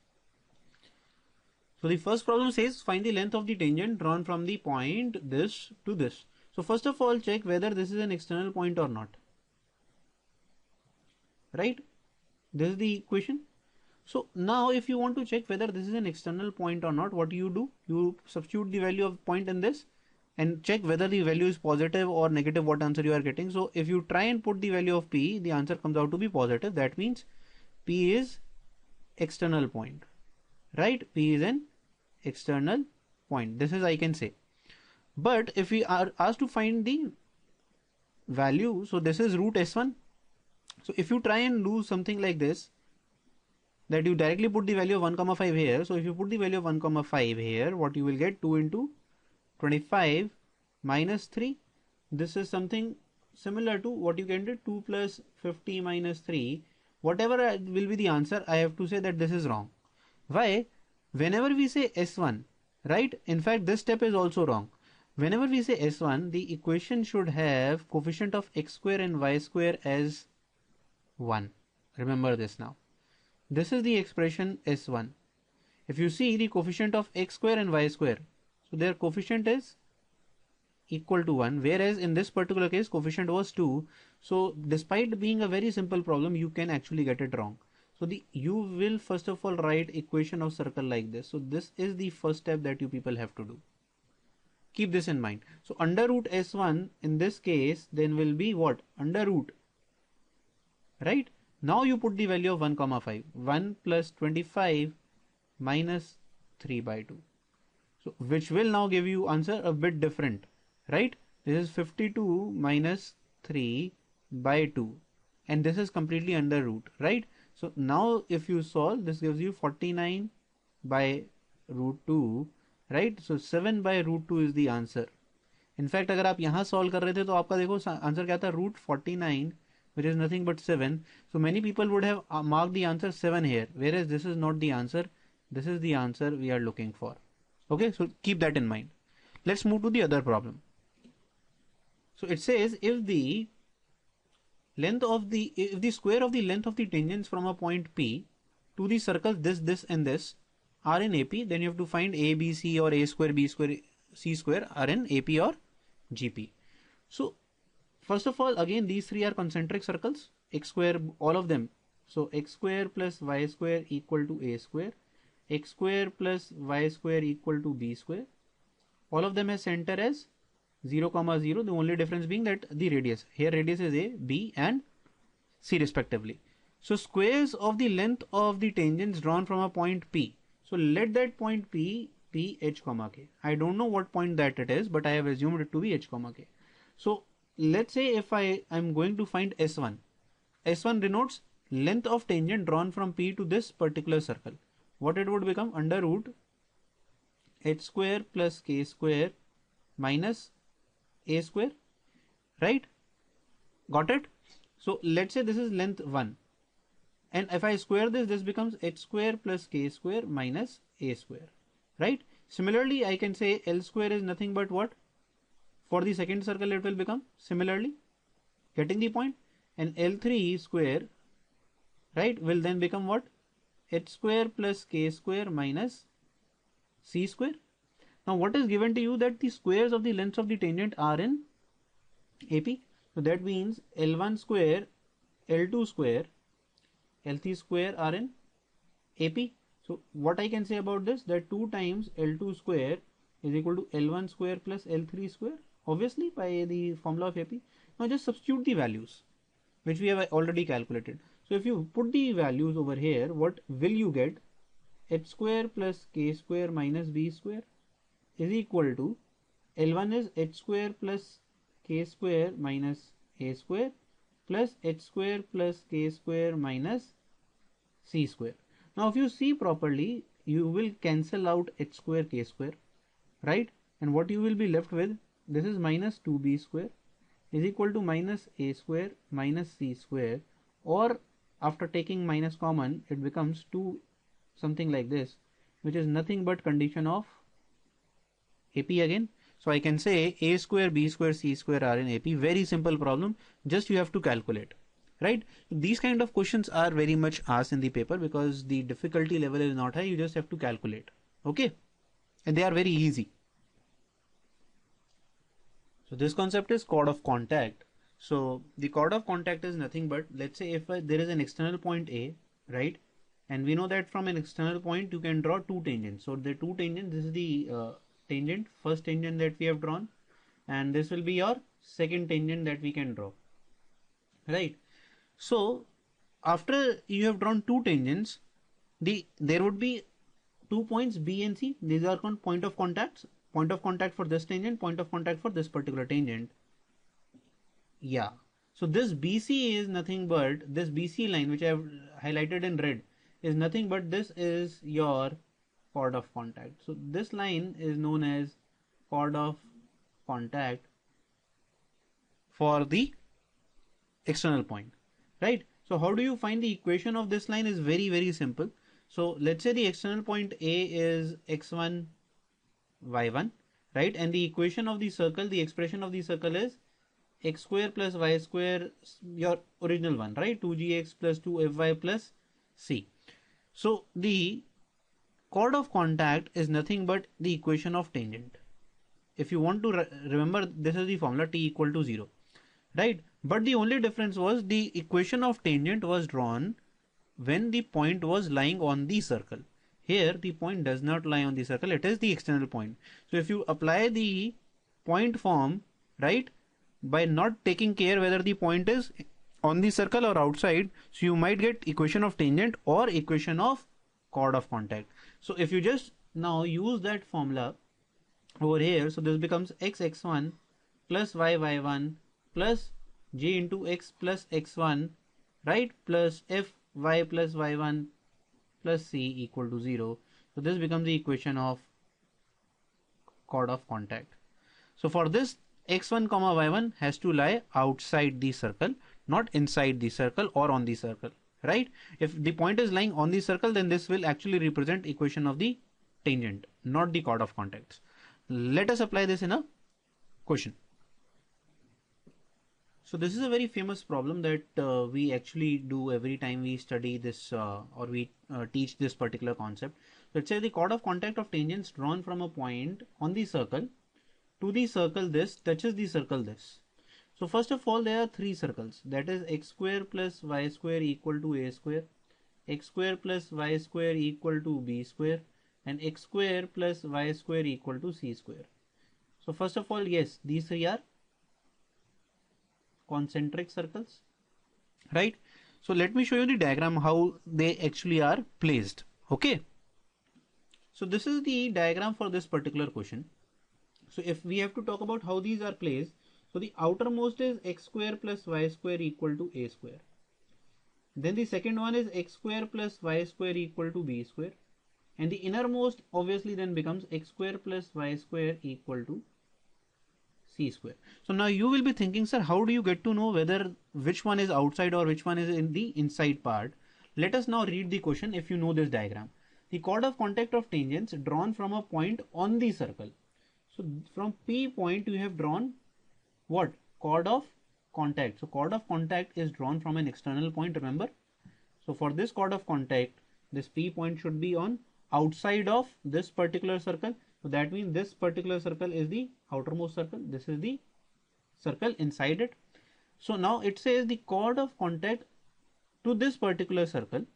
So the first problem says find the length of the tangent drawn from the point this to this. So first of all, check whether this is an external point or not, right? This is the equation. So now if you want to check whether this is an external point or not, what do? You substitute the value of point in this and check whether the value is positive or negative, what answer you are getting. So if you try and put the value of P, the answer comes out to be positive. That means P is external point, right? P is an external point. This is I can say. But if we are asked to find the value, so this is root s1. So if you try and do something like this, that you directly put the value of 1 comma 5 here. So if you put the value of 1 comma 5 here, what you will get 2 into 25 minus 3. This is something similar to what you can do, 2 plus 50 minus 3. Whatever will be the answer, I have to say that this is wrong. Why? Whenever we say S1, right? In fact, this step is also wrong. Whenever we say S1, the equation should have coefficient of x square and y square as 1. Remember this now. This is the expression S1. If you see the coefficient of x square and y square, so their coefficient is equal to 1, whereas in this particular case coefficient was 2. So despite being a very simple problem, you can actually get it wrong. So you will first of all write equation of circle like this. So this is the first step that you people have to do. Keep this in mind. So under root S1 in this case then will be what? Under root, right? Now you put the value of 1 comma 5. 1 plus 25 minus 3 by 2. So which will now give you answer a bit different, right? This is 52 minus 3 by 2. And this is completely under root, right? So now if you solve, this gives you 49 by root 2, right? So 7 by root 2 is the answer. In fact, अगर आप यहाँ solve कर रहे थे तो आपका देखो answer क्या था? Root 49, which is nothing but 7. So many people would have marked the answer 7 here, whereas this is not the answer. This is the answer we are looking for. Okay, so keep that in mind. Let's move to the other problem. So it says if the square of the length of the tangents from a point P to the circles this and this are in AP, then you have to find A, B, C, or A square, B square, C square are in AP or GP. So first of all, again these three are concentric circles, x square, all of them. So x square plus y square equal to A square, x square plus y square equal to B square. All of them has center as 0, 0. The only difference being that the radius. Here radius is A, B and C respectively. So squares of the length of the tangents drawn from a point P. So let that point P be h comma k. I don't know what point that it is, but I have assumed it to be h comma k. So let's say if I am going to find S1. S1 denotes length of tangent drawn from P to this particular circle. What it would become? Under root h square plus k square minus a square, right? Got it? So let's say this is length 1, and if I square this, this becomes h square plus k square minus a square, right? Similarly, I can say L square is nothing but what? For the second circle it will become similarly, getting the point, and L3 square, right, will then become what? H square plus k square minus c square. Now what is given to you? That the squares of the lengths of the tangent are in AP. So that means L1 square, L2 square, L3 square are in AP. So what I can say about this, that 2 times L2 square is equal to L1 square plus L3 square, obviously by the formula of AP. Now just substitute the values which we have already calculated. So if you put the values over here, what will you get? H square plus k square minus b square is equal to L1 is h square plus k square minus a square plus h square plus k square minus c square. Now if you see properly, you will cancel out h square k square, right? And what you will be left with, this is minus 2b square is equal to minus a square minus c square, or after taking minus common it becomes 2 something like this, which is nothing but condition of AP again. So I can say A square, B square, C square are in AP. Very simple problem. Just you have to calculate. Right? These kind of questions are very much asked in the paper because the difficulty level is not high. You just have to calculate. Okay? And they are very easy. So this concept is chord of contact. So the chord of contact is nothing but, let's say if there is an external point A, right? And we know that from an external point you can draw two tangents. So the two tangents, this is the tangent, first tangent that we have drawn, and this will be your second tangent that we can draw, right? So after you have drawn two tangents, there would be 2 points B and C. These are called point of contacts. Point of contact for this tangent, point of contact for this particular tangent. Yeah. So this BC is nothing but, this BC line which I have highlighted in red is nothing but, this is your chord of contact. So this line is known as chord of contact for the external point, right? So how do you find the equation of this line is very simple. So let's say the external point A is x1, y1, right? And the equation of the circle, the expression of the circle is x square plus y square, your original one, right? 2gx plus 2fy plus c. So the chord of contact is nothing but the equation of tangent. If you want to remember, this is the formula, t equal to 0, right? But the only difference was the equation of tangent was drawn when the point was lying on the circle. Here the point does not lie on the circle, it is the external point. So if you apply the point form, right, by not taking care whether the point is on the circle or outside, so you might get equation of tangent or equation of chord of contact. So if you just now use that formula over here, so this becomes x1 plus y1 plus j into x plus x1, right, plus fy plus y1 plus c equal to 0. So this becomes the equation of chord of contact. So for this, x1 comma y1 has to lie outside the circle, not inside the circle or on the circle, right? If the point is lying on the circle, then this will actually represent equation of the tangent, not the chord of contacts. Let us apply this in a question. So this is a very famous problem that we actually do every time we study this or we teach this particular concept. Let's say the chord of contact of tangents drawn from a point on the circle to the circle this touches the circle this. So first of all, there are three circles, that is x square plus y square equal to a square, x square plus y square equal to b square, and x square plus y square equal to c square. So first of all, yes, these three are concentric circles, right? So let me show you the diagram how they actually are placed. Okay, so this is the diagram for this particular question. So if we have to talk about how these are placed, so the outermost is x square plus y square equal to a square. Then the second one is x square plus y square equal to b square. And the innermost obviously then becomes x square plus y square equal to c square. So now you will be thinking, sir, how do you get to know whether which one is outside or which one is in the inside part? Let us now read the question if you know this diagram. The chord of contact of tangents drawn from a point on the circle. So from P point you have drawn what? Chord of contact. So chord of contact is drawn from an external point, remember? So for this chord of contact, this P point should be on outside of this particular circle. So that means this particular circle is the outermost circle. This is the circle inside it. So now it says the chord of contact to this particular circle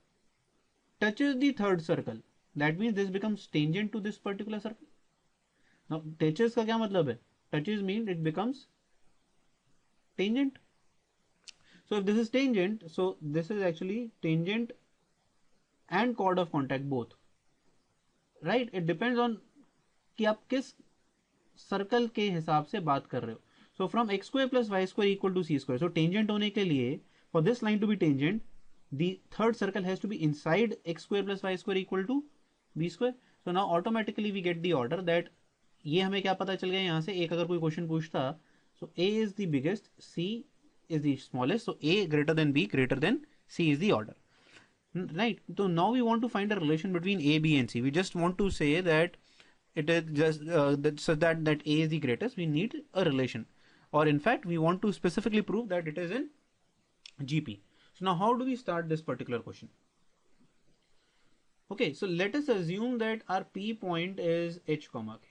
touches the third circle. That means this becomes tangent to this particular circle. Now touches का क्या मतलब है? Touches means it becomes tangent. So if this is tangent, so this is actually tangent and chord of contact both, right? It depends on कि आप किस circle के हिसाब से बात कर रहे हो. So from x square plus y square equal to c square. So tangent होने के लिए, for this line to be tangent, the third circle has to be inside x square plus y square equal to b square. So now automatically we get the order that ये हमें क्या पता चल गया यहाँ से, एक अगर कोई क्वेश्चन पूछता, so A is the biggest, C is the smallest, so A greater than B greater than C is the order, right? So now we want to find a relation between A, B and C. We just want to say that it is just so that A is the greatest, we need a relation, or in fact we want to specifically prove that it is in GP. So now how do we start this particular question? Okay, so let us assume that our P point is H comma K,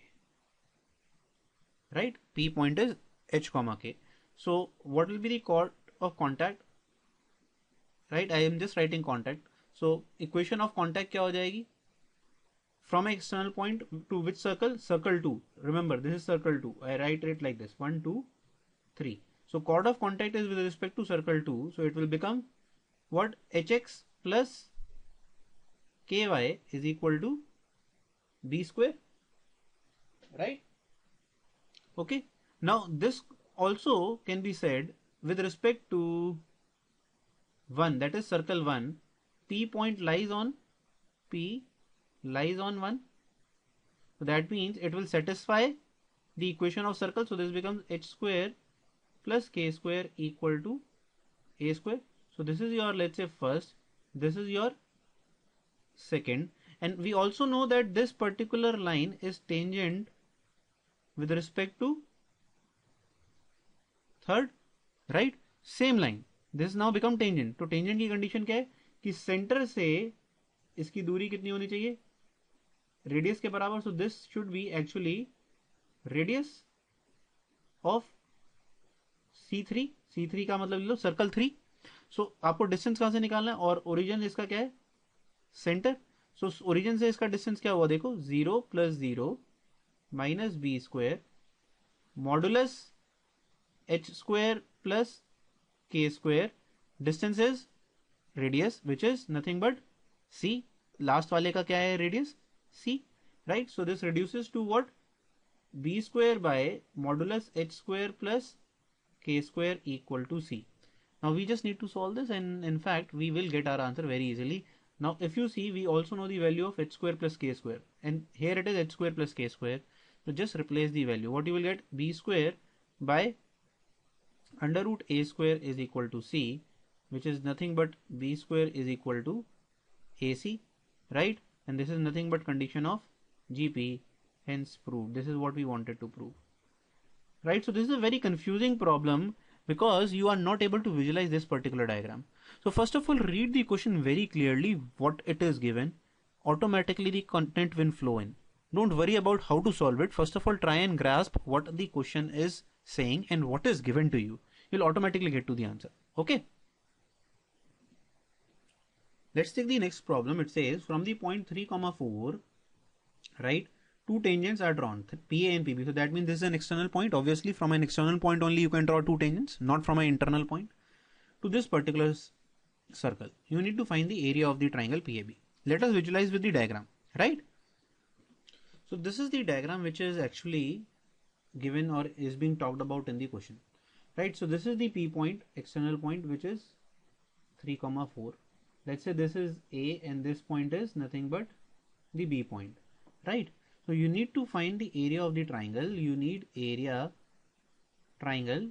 right? P point is H comma K. So what will be the chord of contact, right? I am just writing contact. So equation of contact क्या हो जाएगी? From external point to which circle? Circle 2. Remember, this is circle 2. I write it like this: 1, 2, 3. So chord of contact is with respect to circle 2. So it will become what? Hx plus ky is equal to b square, right? Okay. Now this also can be said with respect to 1, that is circle 1. P point lies on 1. So that means it will satisfy the equation of circle. So this becomes h square plus k square equal to a square. So this is your, let's say, first, this is your second, and we also know that this particular line is tangent with respect to third, right? Same line, this now become tangent. तो tangent की condition क्या है कि center से इसकी दूरी कितनी होनी चाहिए? Radius के बराबर. So this should be actually radius of C3. C3 का मतलब लो circle 3. So आपको distance कहाँ से निकालना है, और origin इसका क्या है? Center. So origin से इसका distance क्या हुआ? देखो, 0 plus 0 minus b square modulus h square plus k square. Distance is radius, which is nothing but c. Last वाले का क्या है? Radius c, right? So this reduces to what? b square by modulus h square plus k square equal to c. Now we just need to solve this, and in fact we will get our answer very easily. Now if you see, we also know the value of h square plus k square, and here it is h square plus k square. So just replace the value. What you will get? B square by under root a square is equal to c, which is nothing but b square is equal to ac, right? And this is nothing but condition of GP, hence proved. This is what we wanted to prove, right? So this is a very confusing problem because you are not able to visualize this particular diagram. So first of all, read the question very clearly, what it is given. Automatically the content will flow in. Don't worry about how to solve it. First of all, try and grasp what the question is saying and what is given to you. You'll automatically get to the answer. Okay. Let's take the next problem. It says from the point 3, 4, right? Two tangents are drawn, PA and PB. So that means this is an external point. Obviously, from an external point only you can draw two tangents, not from an internal point. To this particular circle, you need to find the area of the triangle PAB. Let us visualize with the diagram, right? So this is the diagram which is actually given or is being talked about in the question, right? So this is the P point, external point, which is 3, 4. Let's say this is A and this point is nothing but the B point, right? So you need to find the area of the triangle. You need area triangle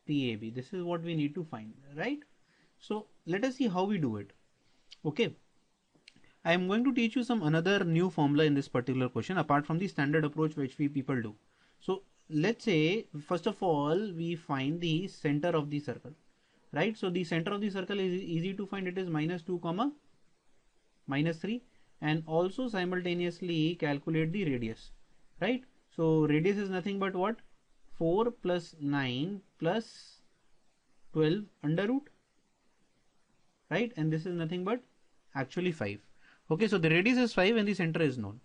PAB. This is what we need to find, right? So let us see how we do it. Okay. I am going to teach you some another new formula in this particular question apart from the standard approach which we people do. So let's say first of all we find the center of the circle, right? So the center of the circle is easy to find. It is -2, -3, and also simultaneously calculate the radius, right? So radius is nothing but what? 4 plus 9 plus 12 under root, right? And this is nothing but actually 5. Okay, so the radius is 5 and the center is known.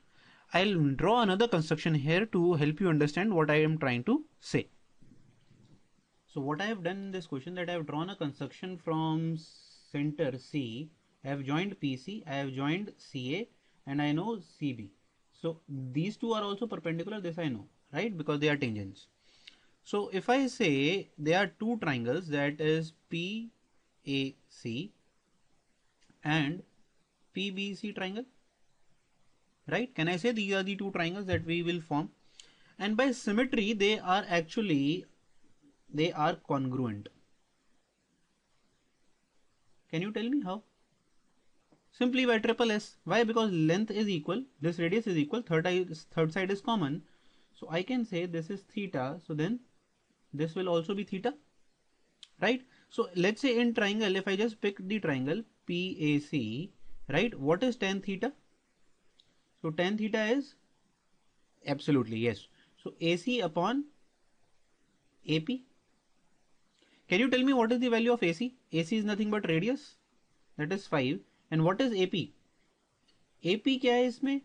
I'll draw another construction here to help you understand what I am trying to say. So what I have done in this question, that I have drawn a construction from center C. I have joined PC, I have joined CA, and I know CB. So these two are also perpendicular, this I know, right? Because they are tangents. So if I say there are two triangles, that is PAC and PBC triangle, right? Can I say these are the two triangles that we will form? And by symmetry, they are congruent. Can you tell me how? Simply by triple S. Why? Because length is equal, this radius is equal, third side is common. So I can say this is theta, so then this will also be theta, right? So let's say in triangle, if I just pick the triangle PAC, right, what is tan theta? So tan theta is absolutely yes. So AC upon AP. Can you tell me what is the value of AC? AC is nothing but radius, that is 5. And what is AP? AP क्या है इसमें?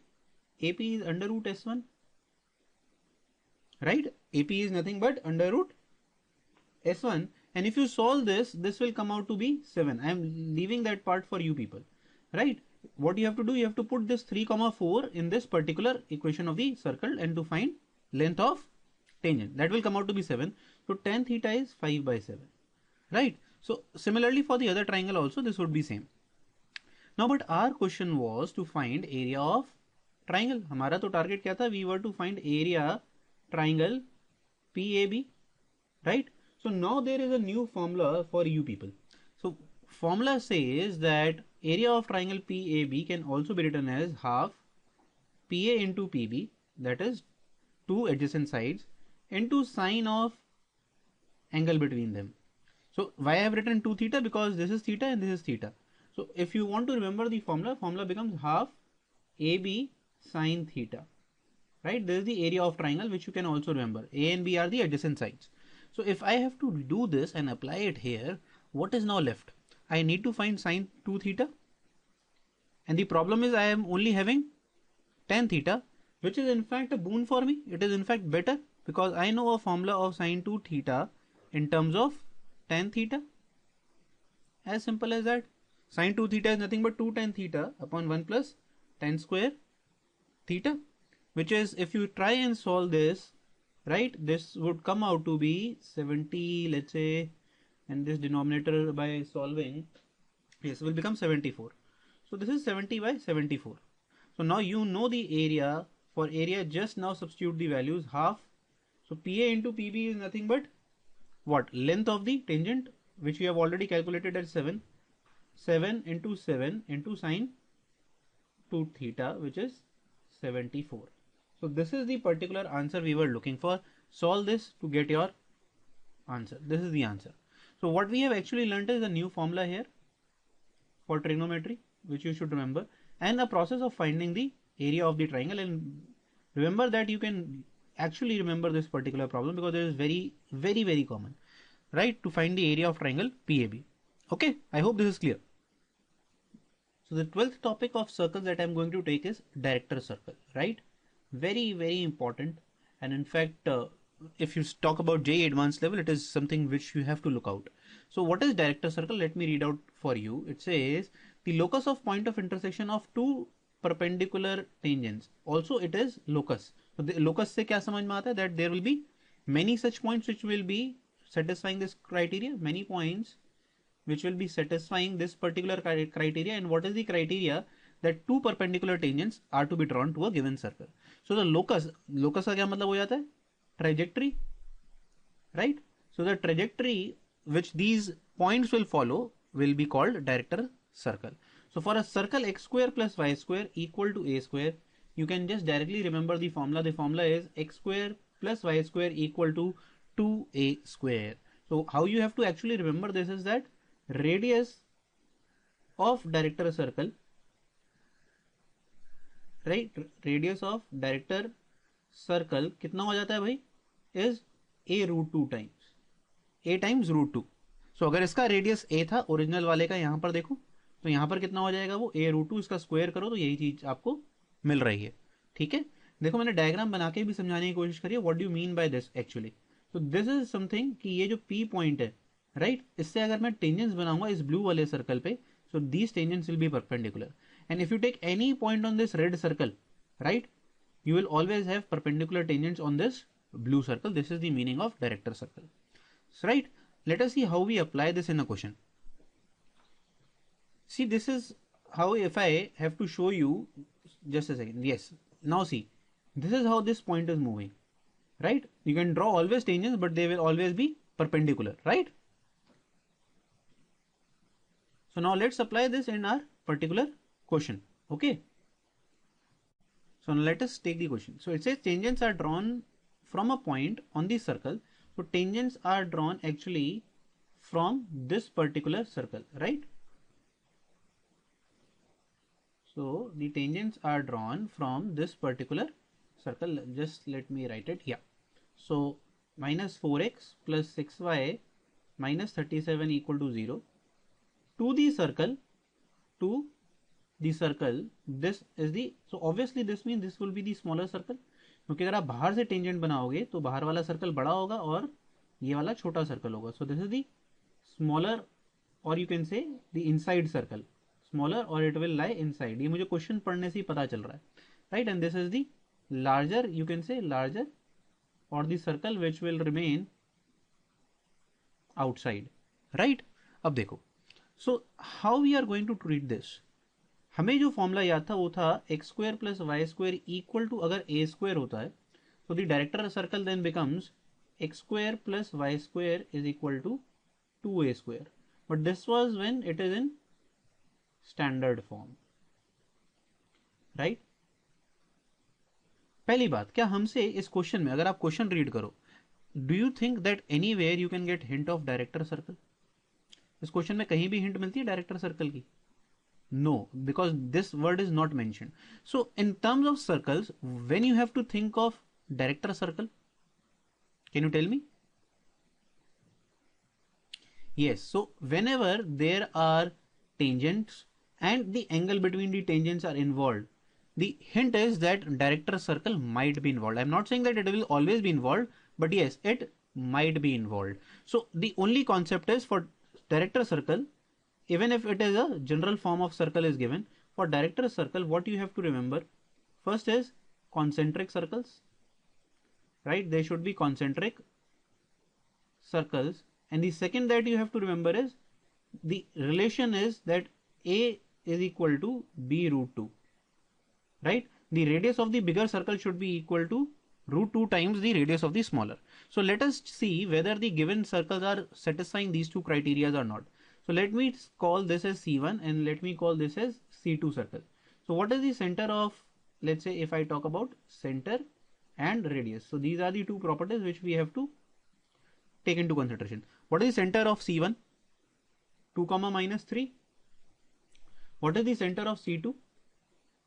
AP is under root S1, right? AP is nothing but under root S1. And if you solve this, this will come out to be 7. I am leaving that part for you people, right? What you have to do, you have to put this 3,4 in this particular equation of the circle and to find length of tangent. That will come out to be 7. So tan theta is 5 by 7, right? So similarly for the other triangle also, this would be same. Now, but our question was to find area of triangle. हमारा तो target क्या था? We were to find area triangle PAB, right? So now there is a new formula for you people. So formula says that area of triangle PAB can also be written as half PA into PB, that is two adjacent sides, into sine of angle between them. So why I have written 2 theta? Because this is theta and this is theta. So if you want to remember the formula becomes half AB sine theta, right? This is the area of triangle which you can also remember. A and B are the adjacent sides. So if I have to do this and apply it here, what is now left? I need to find sine 2 theta. And the problem is I am only having tan theta, which is in fact a boon for me. It is in fact better because I know a formula of sine 2 theta in terms of tan theta. As simple as that. Sine 2 theta is nothing but 2 tan theta upon 1 plus tan square theta, which is, if you try and solve this, right, this would come out to be 70, let's say, and this denominator by solving, yes, will become 74. So this is 70 by 74. So now you know the area. For area, just now substitute the values half. So PA into PB is nothing but what? Length of the tangent, which we have already calculated at 7. 7 into 7 into sine 2 theta, which is 74. So this is the particular answer we were looking for. Solve this to get your answer. This is the answer. So what we have actually learned is a new formula here for trigonometry, which you should remember, and the process of finding the area of the triangle. And remember that you can actually remember this particular problem because it is very common, right, to find the area of triangle PAB. Okay, I hope this is clear. So the 12th topic of circles that I'm going to take is director circle, right? Very important. And in fact, if you talk about JEE advanced level, it is something which you have to look out. So what is director circle? Let me read out for you. It says the locus of point of intersection of two perpendicular tangents. Also it is locus. So the locus से क्या समझ में आता है? That there will be many such points which will be satisfying this criteria, many points which will be satisfying this particular criteria. And what is the criteria? That two perpendicular tangents are to be drawn to a given circle. So the locus का क्या मतलब हो जाता है? Trajectory, right? So the trajectory which these points will follow will be called director circle. So for a circle x square plus y square equal to a square, you can just directly remember the formula. The formula is x square plus y square equal to 2a square. So how you have to actually remember this is that radius of director circle, right, radius of director circle कितना हो जाता है भाई? Is a root 2 times, a times root 2. So अगर इसका radius a था original वाले का, यहाँ पर देखो तो यहाँ पर कितना हो जाएगा वो a root 2, इसका स्क्वायर करो तो यही चीज आपको मिल रही है. ठीक है, देखो मैंने डायग्राम बना के भी समझाने की कोशिश करी है. What do you mean by this actually? तो दिस इज समथिंग कि ये जो P पॉइंट है, राइट, इससे अगर मैं टेंजेंट्स बनाऊंगा इस ब्लू वाले सर्कल पे, so these tangents will be perpendicular. And if you take any point on this red circle, right, you will always have perpendicular tangents on this blue circle. This is the meaning of director circle. So, right, let us see how we apply this in a question. See, this is how, if I have to show you, just a second, yes, now see, this is how this point is moving, right? You can draw always tangents, but they will always be perpendicular, right? So now let's apply this in our particular question. Okay. So now let us take the question. So it says tangents are drawn from a point on the circle. So tangents are drawn actually from this particular circle, right? So the tangents are drawn from this particular circle. Just let me write it here. So minus 4x plus 6y minus 37 equal to 0 to the circle, this is the, so obviously this means this will be the smaller circle, क्योंकि अगर आप बाहर से tangent बनाओगे तो बाहर वाला circle बड़ा होगा और ये वाला छोटा सर्कल होगा. So this is the smaller, or you can say the inside circle, smaller or it will lie inside. ये मुझे क्वेश्चन पढ़ने से ही पता चल रहा है, right? And this is the larger, you can say larger, or the circle which will remain outside, right? अब देखो, so how we are going to treat this? हमें जो फॉर्मूला याद था वो था x square plus y square equal to, अगर a square होता है तो the director circle then becomes x square plus y square is equal to 2a square. But this was when it is in standard form, right? पहली बात, क्या हमसे इस question में, अगर आप क्वेश्चन रीड करो, do you think that anywhere you can get hint of director circle? इस क्वेश्चन में कहीं भी हिंट मिलती है डायरेक्टर सर्कल की? No, because this word is not mentioned. So in terms of circles, when you have to think of director circle, can you tell me? Yes, so whenever there are tangents and the angle between the tangents are involved, the hint is that director circle might be involved. I'm not saying that it will always be involved, but yes, it might be involved. So the only concept is for director circle, even if it is a general form of circle is given, for director circle, what you have to remember first is concentric circles, right? They should be concentric circles. And the second that you have to remember is the relation is that A is equal to B root 2, right? The radius of the bigger circle should be equal to root 2 times the radius of the smaller. So let us see whether the given circles are satisfying these two criteria or not. So let me call this as C1 and let me call this as C2 circle. So what is the center of, let's say if I talk about center and radius. So these are the two properties which we have to take into consideration. What is the center of C1? 2 comma minus 3. What is the center of C2?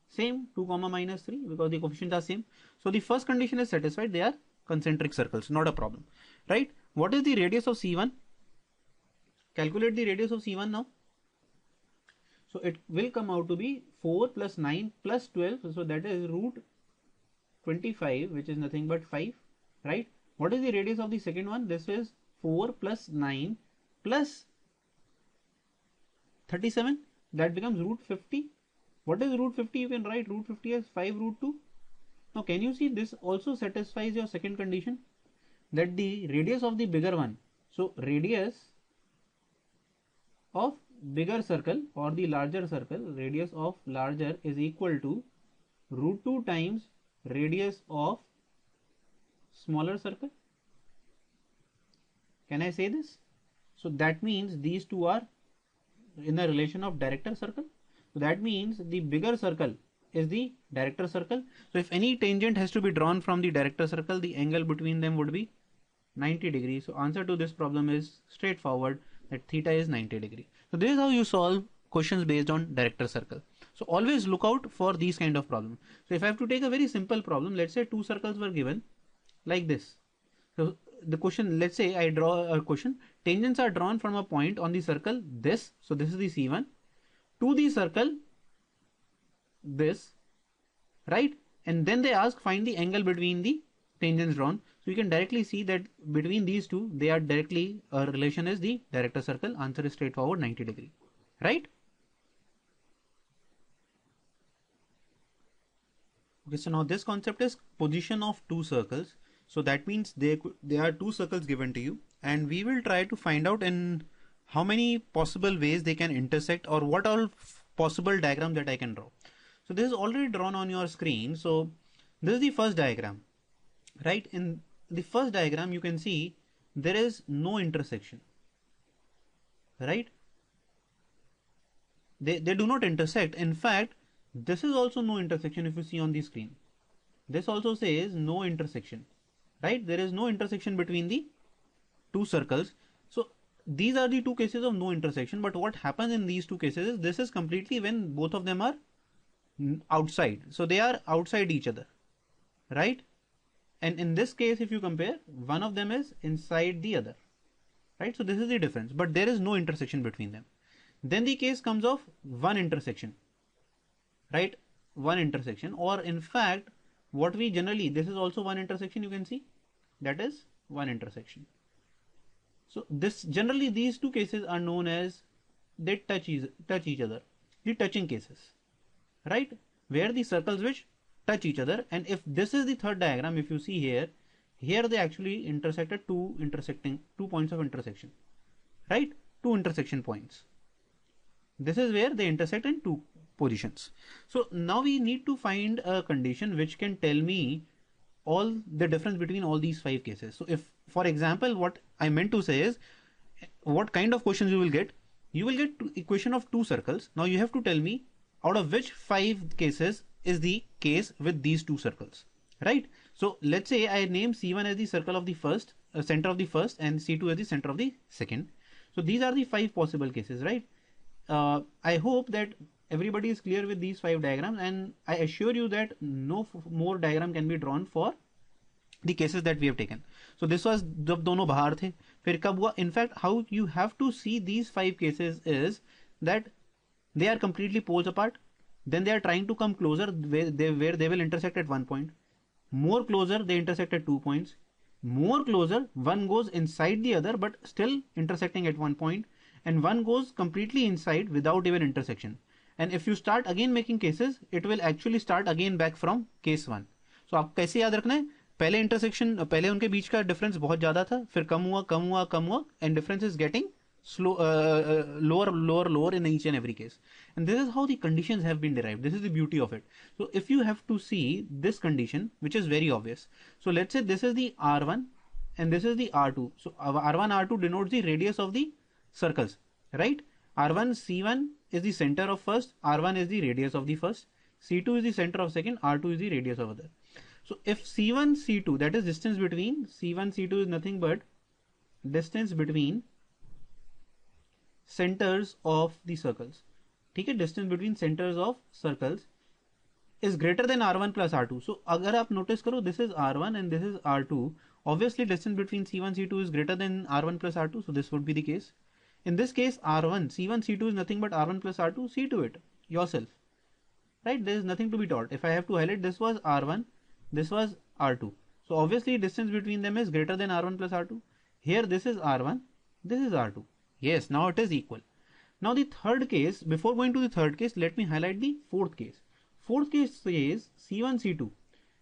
Same, 2 comma minus 3, because the coefficients are same. So the first condition is satisfied. They are concentric circles, not a problem, right? What is the radius of C1? Calculate the radius of C1 now. So it will come out to be 4 plus 9 plus 12. So that is root 25, which is nothing but 5, right? What is the radius of the second one? This is 4 plus 9 plus 37. That becomes root 50. What is root 50? You can write root 50 as 5 root 2. Now can you see this also satisfies your second condition, that the radius of the bigger one. So radius of bigger circle or the larger circle, radius of larger is equal to root 2 times radius of smaller circle. Can I say this? So that means these two are in a relation of director circle. So that means the bigger circle is the director circle. So if any tangent has to be drawn from the director circle, the angle between them would be 90 degrees. So answer to this problem is straightforward, that theta is 90 degrees. So this is how you solve questions based on director circle. So always look out for these kind of problems. So if I have to take a very simple problem, let's say two circles were given like this. So the question, let's say I draw a question, tangents are drawn from a point on the circle this. So this is the C1 to the circle this, right? And then they ask find the angle between the tangents drawn. So you can directly see that between these two, they are directly, a relation is the director circle. Answer is straightforward, 90 degree, right? Okay, so now this concept is position of two circles. So that means there are two circles given to you, and we will try to find out in how many possible ways they can intersect, or what all possible diagram that I can draw. So this is already drawn on your screen. So this is the first diagram, right? In the first diagram, you can see there is no intersection, right? they do not intersect. In fact, this is also no intersection. If you see on the screen, this also says no intersection, right? There is no intersection between the two circles. So these are the two cases of no intersection. But what happens in these two cases is this is completely when both of them are outside. So they are outside each other, right? And in this case, if you compare, one of them is inside the other, right? So this is the difference, but there is no intersection between them. Then the case comes of one intersection, right? One intersection, or in fact, what we generally, this is also one intersection, you can see, that is one intersection. So this generally, these two cases are known as they touch each other, the touching cases, right? Where the circles which touch each other. And if this is the third diagram, if you see here they actually intersected two points of intersection, right? Two intersection points. This is where they intersect in two positions. So now we need to find a condition which can tell me all the difference between all these five cases. So if, for example, what I meant to say is, what kind of questions you will get? You will get equation of two circles. Now you have to tell me out of which five cases is the case with these two circles, right? So let's say I name C1 as the circle of the first, center of the first, and C2 as the center of the second. So these are the five possible cases, right? I hope that everybody is clear with these five diagrams, and I assure you that no more diagram can be drawn for the cases that we have taken. So this was जब दोनों बाहर थे, फिर कब हुआ? In fact, how you have to see these five cases is that they are completely poles apart. Then they are trying to come closer where they will intersect at one point. More closer, they intersect at 2 points. More closer, one goes inside the other but still intersecting at one point, and one goes completely inside without even intersection. And if you start again making cases, it will actually start again back from case 1. So आप कैसे याद रखना है? पहले intersection, पहले उनके बीच का difference बहुत ज्यादा था, फिर कम हुआ, and difference is getting slow, lower in each and every case. And this is how the conditions have been derived. This is the beauty of it. So if you have to see this condition, which is very obvious. So let's say this is the R1 and this is the R2. So R1, R2 denotes the radius of the circles, right? R1, C1 is the center of first, R1 is the radius of the first, C2 is the center of second, R2 is the radius of other. So if C1, C2, that is distance between C1, C2 is nothing but distance between centers of the circles. ठीक है, distance between centers of circles is greater than R1 plus R2. So अगर आप notice करो, this is R1 and this is R2. Obviously distance between C1, C2 is greater than R1 plus R2. So this would be the case. In this case, R1, C1, C2 is nothing but R1 plus R2. See to it yourself, right? There is nothing to be taught. If I have to highlight, this was R1, this was R2. So obviously distance between them is greater than R1 plus R2. Here this is R1, this is R2. Yes, now it is equal. Now the third case, before going to the third case, let me highlight the fourth case. Fourth case says C1, C2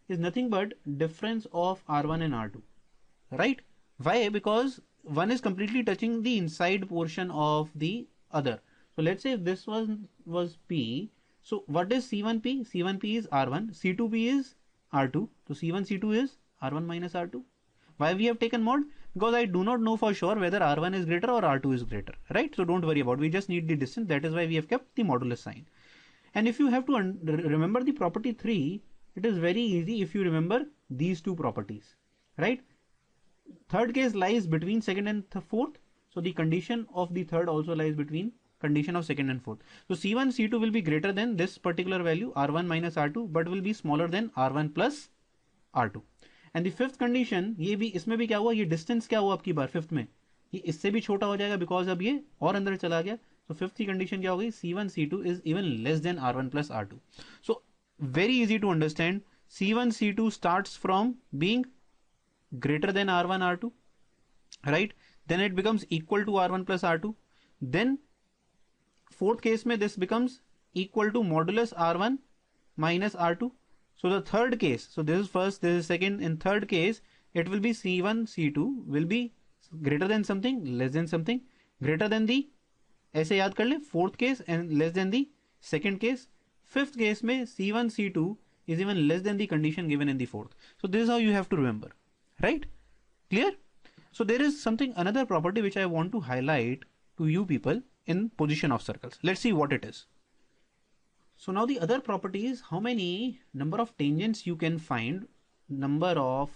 is nothing but difference of R1 and R2, right? Why? Because one is completely touching the inside portion of the other. So let's say if this was P. So what is C1P? C1P is R1, C2P is R2. So C1, C2 is R1 minus R2. Why we have taken mod? Because I do not know for sure whether R1 is greater or R2 is greater, right? So don't worry about it. We just need the distance. That is why we have kept the modulus sign. And if you have to remember the property 3, it is very easy if you remember these two properties, right? Third case lies between second and fourth. So the condition of the third also lies between condition of second and fourth. So C1, C2 will be greater than this particular value R1 minus R2, but will be smaller than R1 plus R2. And the fifth condition, ये भी इसमें भी क्या हुआ, ये distance क्या हुआ आपकी बार फिफ्थ में, ये इससे भी छोटा हो जाएगा because अब ये और अंदर चला गया. So fifth की condition क्या हो गई, C1, C2 is even less than R1 plus R2. So very easy to understand. C1, C2 starts from being greater than R1, R2, right? Then it becomes equal to R1 plus R2. Then fourth case में this becomes equal to modulus R1 minus R2. So the third case, so this is first, this is second. In third case, it will be C1, C2 will be greater than something, less than something, greater than the, ऐसे याद कर ले, fourth case and less than the second case. Fifth case में C1, C2 is even less than the condition given in the fourth. So this is how you have to remember, right? Clear? So there is something, another property which I want to highlight to you people in position of circles. Let's see what it is. So now the other property is how many number of tangents you can find, number of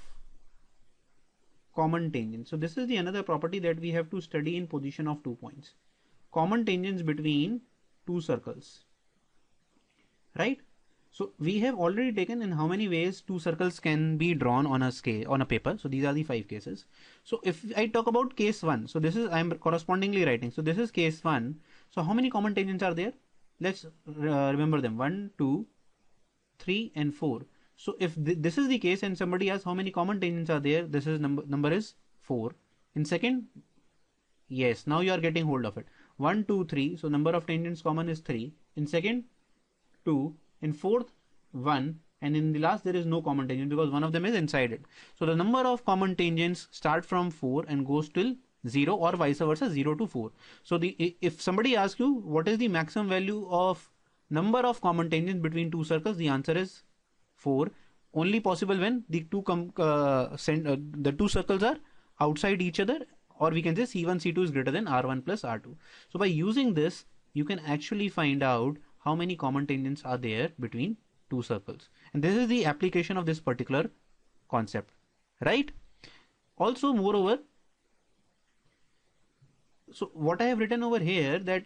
common tangents. So this is the another property that we have to study in position of 2 points. Common tangents between two circles, right? So we have already taken in how many ways two circles can be drawn on a scale, on a paper. So these are the 5 cases. So if I talk about case 1, so this is, I'm correspondingly writing. So this is case 1. So how many common tangents are there? Let's remember them. 1, 2, 3 and 4. So if this is the case and somebody asks how many common tangents are there, this is number is 4. In second, yes, now you are getting hold of it. 1, 2, 3. So number of tangents common is 3. In second, 2. In fourth, 1, and in the last there is no common tangent because one of them is inside it. So the number of common tangents start from 4 and goes till 0 or vice versa, 0 to 4. So if somebody asks you what is the maximum value of number of common tangents between two circles, the answer is 4. Only possible when the two circles are outside each other, or we can say C1 C2 is greater than R1 plus R2. So by using this you can actually find out how many common tangents are there between two circles, and this is the application of this particular concept, right? Also, moreover, so what I have written over here that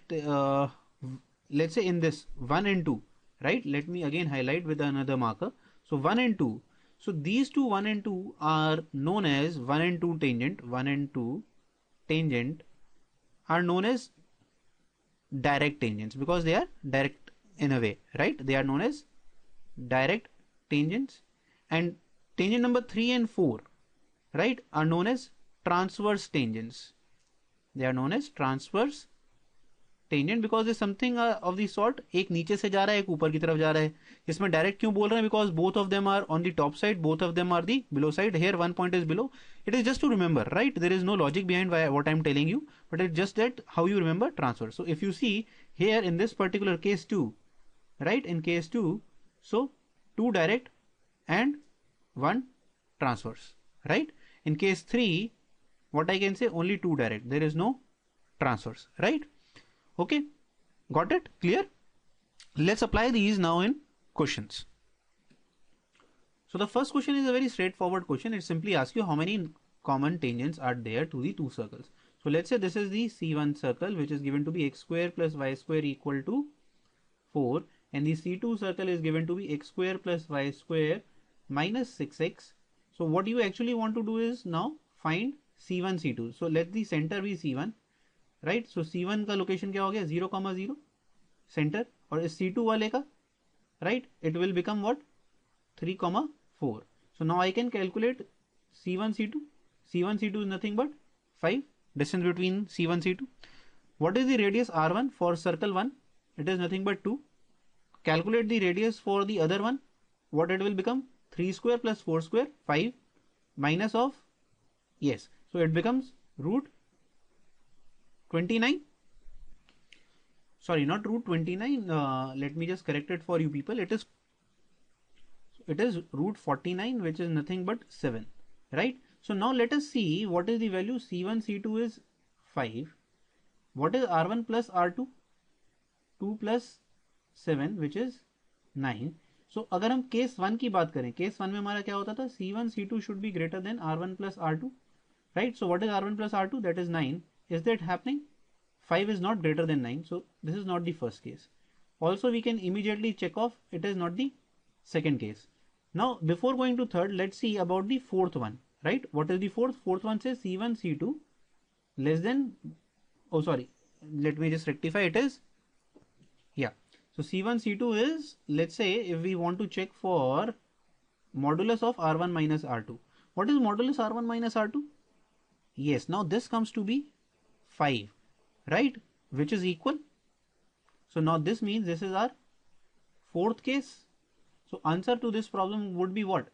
let's say in this 1 and 2, right? Let me again highlight with another marker. So 1 and 2. So these two 1 and 2 are known as 1 and 2 tangent. 1 and 2 tangent are known as direct tangents because they are direct in a way, right? They are known as direct tangents. And tangent number 3 and 4, right, are known as transverse tangents. They are known as transverse tangent because there's something of the sort, एक नीचे से जा रहा है, एक ऊपर की तरफ जा रहा है. इसमें direct क्यों बोल रहे हैं? Because both of them are on the top side, both of them are the below side. Here one point is below. It is just to remember, right? There is no logic behind what I'm telling you, but it's just that how you remember transverse. So if you see here in this particular case 2, right, in case 2, so 2 direct and 1 transverse, right? In case 3, what I can say, only 2 direct, there is no transverse, right? Okay, got it? Clear? Let's apply these now in questions. So the first question is a very straightforward question. It simply asks you how many common tangents are there to the two circles. So let's say this is the C1 circle, which is given to be x square plus y square equal to 4, and the C2 circle is given to be x square plus y square minus 6x. So what you actually want to do is now find C1 C2. So let the center be C1, right? So C1 का location क्या हो गया? 0, 0 centre, और इस C2 वाले का, right, it will become what? 3, 4. So now I can calculate C1 C2. C1 C2 is nothing but 5, distance between C1 C2. What is the radius R1 for circle 1? It is nothing but 2. Calculate the radius for the other one. What it will become? 3 square plus 4 square, 5, minus of, yes, so it becomes root 29. Sorry, not root 29. Let me just correct it for you people. It is root 49, which is nothing but 7, right? So now let us see what is the value. C1 C2 is 5. What is R1 plus R2? 2 plus 7, which is 9. So अगर हम case 1 की बात करें, case 1 में हमारा क्या होता था? C1 C2 should be greater than R1 plus R2, right? So what is R1 plus R2? That is 9. Is that happening? 5 is not greater than 9, so this is not the first case. Also we can immediately check off it is not the second case. Now before going to third, let's see about the fourth one, right? What is the fourth? Fourth one says C1 C2 less than, oh sorry, let me just rectify, it is, yeah. So C1 C2 is, let's say if we want to check for modulus of R1 minus R2. What is modulus R1 minus R2? Yes, now this comes to be 5, right, which is equal. So now this means this is our fourth case. So answer to this problem would be what?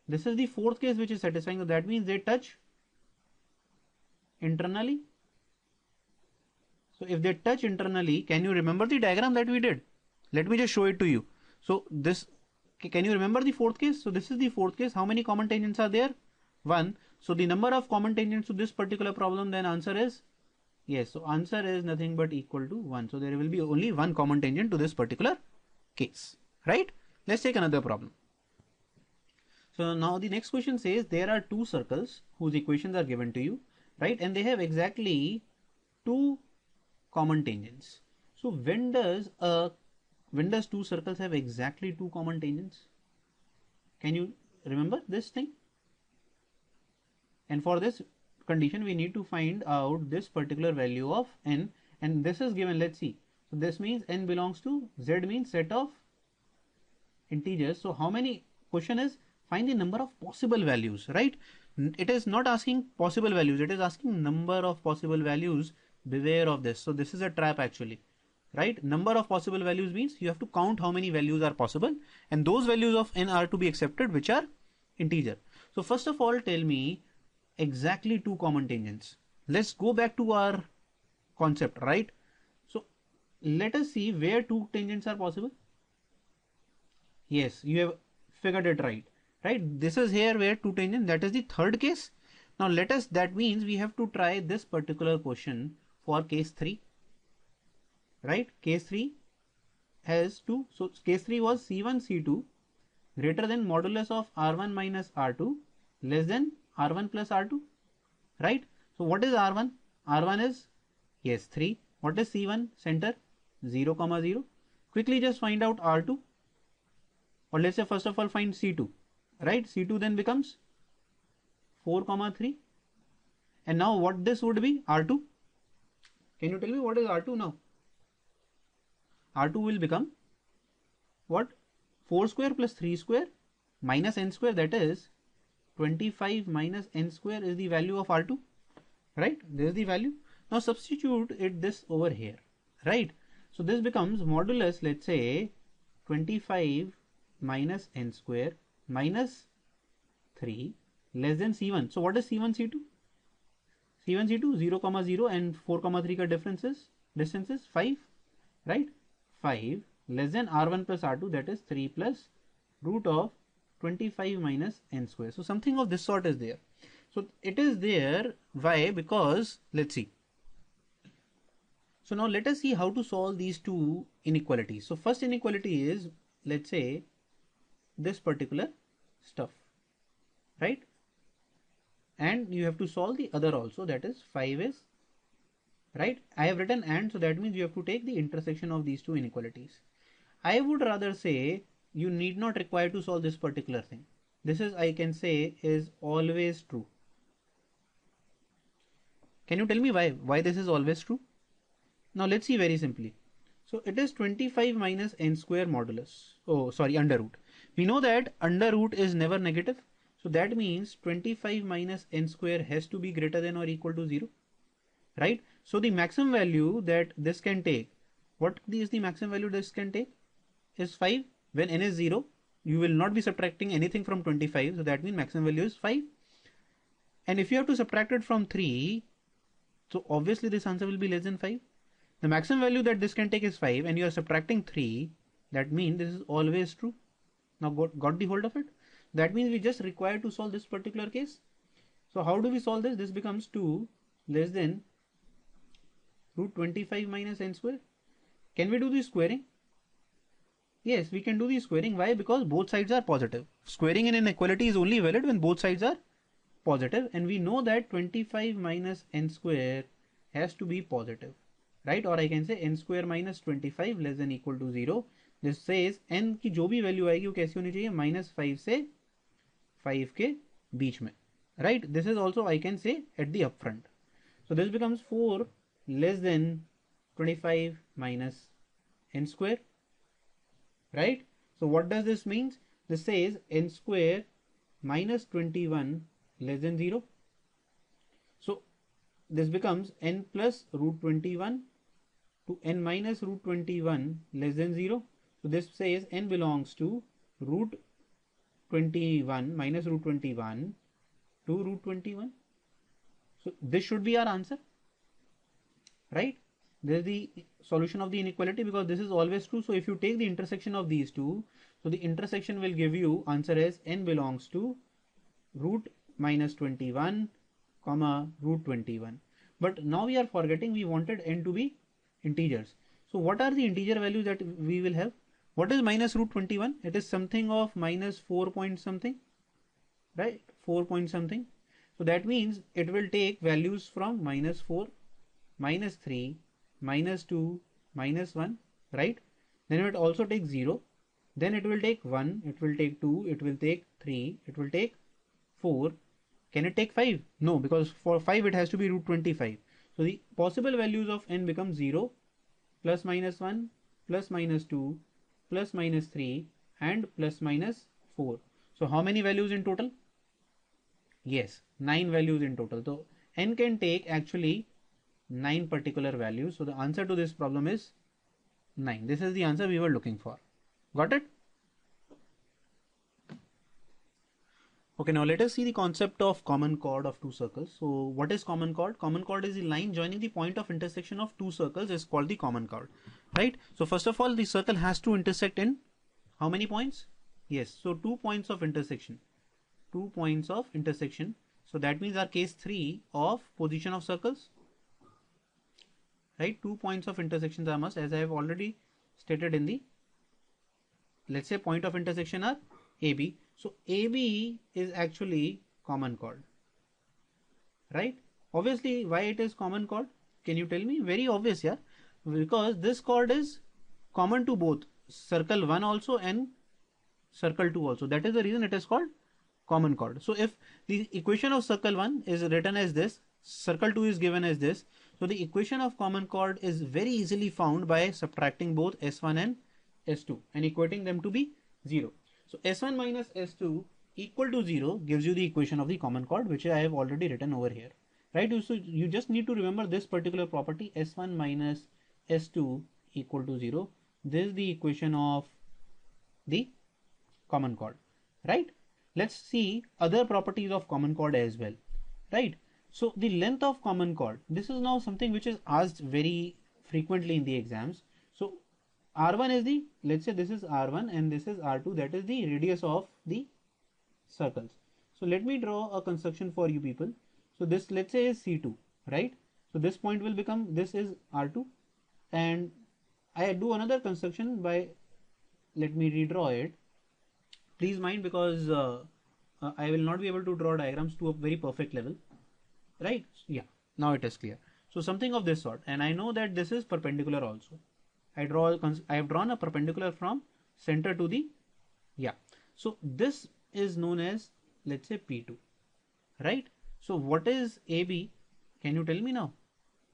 This is the fourth case which is satisfying. So that means they touch internally. So if they touch internally, can you remember the diagram that we did? Let me just show it to you. So this, can you remember the fourth case? So this is the fourth case. How many common tangents are there? 1. So the number of common tangents to this particular problem, then answer is Yes, so answer is nothing but equal to 1. So there will be only one common tangent to this particular case, right? Let's take another problem. So now the next question says there are two circles whose equations are given to you, right? And they have exactly two common tangents. So when does two circles have exactly two common tangents? Can you remember this thing? And for this condition we need to find out this particular value of n, and this is given. Let's see. So this means n belongs to z, means set of integers. So how many, question is find the number of possible values, right? It is not asking possible values, it is asking number of possible values. Beware of this. So this is a trap actually, right? Number of possible values means you have to count how many values are possible, and those values of n are to be accepted which are integer. So first of all, tell me exactly two common tangents. Let's go back to our concept, right? So let us see where two tangents are possible. Yes, you have figured it right, right? This is here where two tangents, that is the third case. Now let us, that means we have to try this particular question for case 3, right? Case 3 has two. So case 3 was C1 C2 greater than modulus of R1 minus R2 less than R1 plus R2, right? So what is R1? R1 is, yes, 3. What is C1? Center 0, 0. Quickly just find out R2, or let's say first of all find C2, right? C2 then becomes 4, 3. And now what this would be? R2. Can you tell me what is R2 now? R2 will become what? 4 square plus 3 square minus n square, that is 25 minus n square is the value of R2, right? This is the value. Now substitute it this over here, right? So this becomes modulus, let's say 25 minus n square minus 3 less than C1. So what is C1 C2? C1 C2 0, 0 and 4, 3 ka distance is 5, right? 5 less than R1 plus R2, that is 3 plus root of 25 minus n square. So something of this sort is there. So it is there. Why? Because let's see. So now let us see how to solve these two inequalities. So first inequality is, let's say, this particular stuff, right? And you have to solve the other also, that is 5 is, right? I have written and, so that means you have to take the intersection of these two inequalities. I would rather say you need not require to solve this particular thing. This is, I can say, is always true. Can you tell me why this is always true? Now let's see very simply. So it is 25 minus n square modulus. Oh, sorry, under root. We know that under root is never negative. So that means 25 minus n square has to be greater than or equal to 0, right? So the maximum value that this can take, what is the maximum value this can take? Is 5. When n is 0, you will not be subtracting anything from 25. So that means maximum value is 5. And if you have to subtract it from 3, so obviously this answer will be less than 5. The maximum value that this can take is 5 and you are subtracting 3. That means this is always true. Now got the hold of it? That means we just require to solve this particular case. So how do we solve this? This becomes 2 less than root 25 minus n square. Can we do the squaring? Yes, we can do the squaring. Why? Because both sides are positive. Squaring in inequality is only valid when both sides are positive, and we know that 25 minus n square has to be positive, right? Or I can say n square minus 25 less than equal to 0. This says n की जो भी value आएगी वो कैसी होनी चाहिए? -5 से 5 के बीच में, right? This is also I can say at the upfront. So this becomes 4 less than 25 minus n square, right? So what does this mean? This says n square minus 21 less than 0. So this becomes n plus root 21 to n minus root 21 less than 0. So this says n belongs to root 21 minus root 21 to root 21. So this should be our answer, right? This is the solution of the inequality because this is always true. So if you take the intersection of these two, so the intersection will give you answer as n belongs to root minus 21 comma root 21. but now we are forgetting we wanted n to be integers. So what are the integer values that we will have? What is minus root 21? It is something of minus 4 point something, right? 4 point something. So that means it will take values from minus 4, minus 3, minus 2, minus 1, right? Then it will also take 0. Then it will take 1, it will take 2, it will take 3, it will take 4. Can it take 5? No, because for 5 it has to be root 25. So the possible values of n become 0, plus minus 1, plus minus 2, plus minus 3, and plus minus 4. So how many values in total? Yes, 9 values in total. So n can take actually 9 particular values. So the answer to this problem is 9. This is the answer we were looking for. Got it? Okay, now let us see the concept of common chord of two circles. So what is common chord? Common chord is the line joining the point of intersection of two circles is called the common chord, right? So first of all, the circle has to intersect in how many points? Yes, so 2 points of intersection. 2 points of intersection. So that means our case 3 of position of circles, right? 2 points of intersections are must, as I have already stated in the, let's say point of intersection are AB. So AB is actually common chord, right? Obviously, why it is common chord? Can you tell me? Very obvious, yeah. Because this chord is common to both circle 1 also and circle 2 also. That is the reason it is called common chord. So if the equation of circle 1 is written as this, circle 2 is given as this. So the equation of common chord is very easily found by subtracting both S1 and S2 and equating them to be 0. So S1 minus S2 equal to 0 gives you the equation of the common chord, which I have already written over here, right? So you just need to remember this particular property, S1 minus S2 equal to 0. This is the equation of the common chord, right? Let's see other properties of common chord as well, right? So the length of common chord, this is now something which is asked very frequently in the exams. So R1 is the, let's say this is R1 and this is R2, that is the radius of the circles. So let me draw a construction for you people. So this, let's say, is C2, right? So this point will become, this is R2, and I do another construction by, let me redraw it. Please mind, because I will not be able to draw diagrams to a very perfect level, right? Yeah, now it is clear. So something of this sort, and I know that this is perpendicular also. I have drawn a perpendicular from center to the, yeah. So this is known as, let's say, P2, right? So what is AB? Can you tell me now?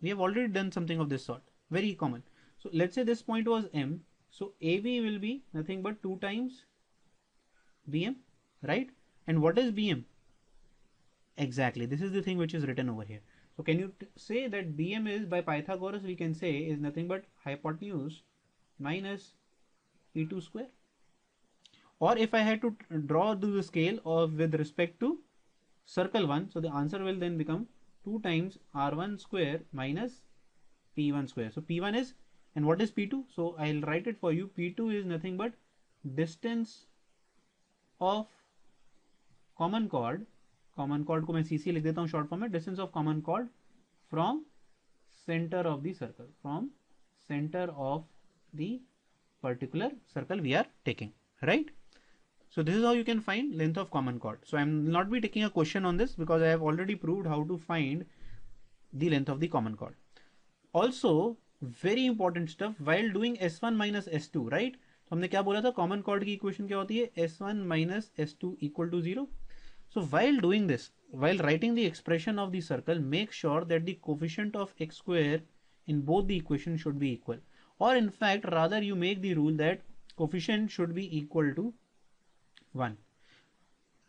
We have already done something of this sort, very common. So let's say this point was M. So AB will be nothing but 2 times BM, right? And what is BM? Exactly, this is the thing which is written over here. So can you say that BM is, by Pythagoras we can say, is nothing but hypotenuse minus P2 square? Or if I had to draw the scale of with respect to circle 1, so the answer will then become 2 times R1 square minus P1 square. So P1 is, and what is P2? So I'll write it for you. P2 is nothing but distance of common chord. Common chord को मैं CC लिख देता हूँ short form में, distance of common chord from centre of the circle, from centre of the particular circle we are taking, right? So this is how you can find length of common chord. So I am not be taking a question on this because I have already proved how to find the length of the common chord. Also very important stuff, while doing S1 minus S2, right? तो हमने क्या बोला था, common chord की equation क्या होती है, S1 minus S2 equal to 0. So while doing this, while writing the expression of the circle, make sure that the coefficient of x square in both the equations should be equal. Or in fact, rather you make the rule that coefficient should be equal to 1.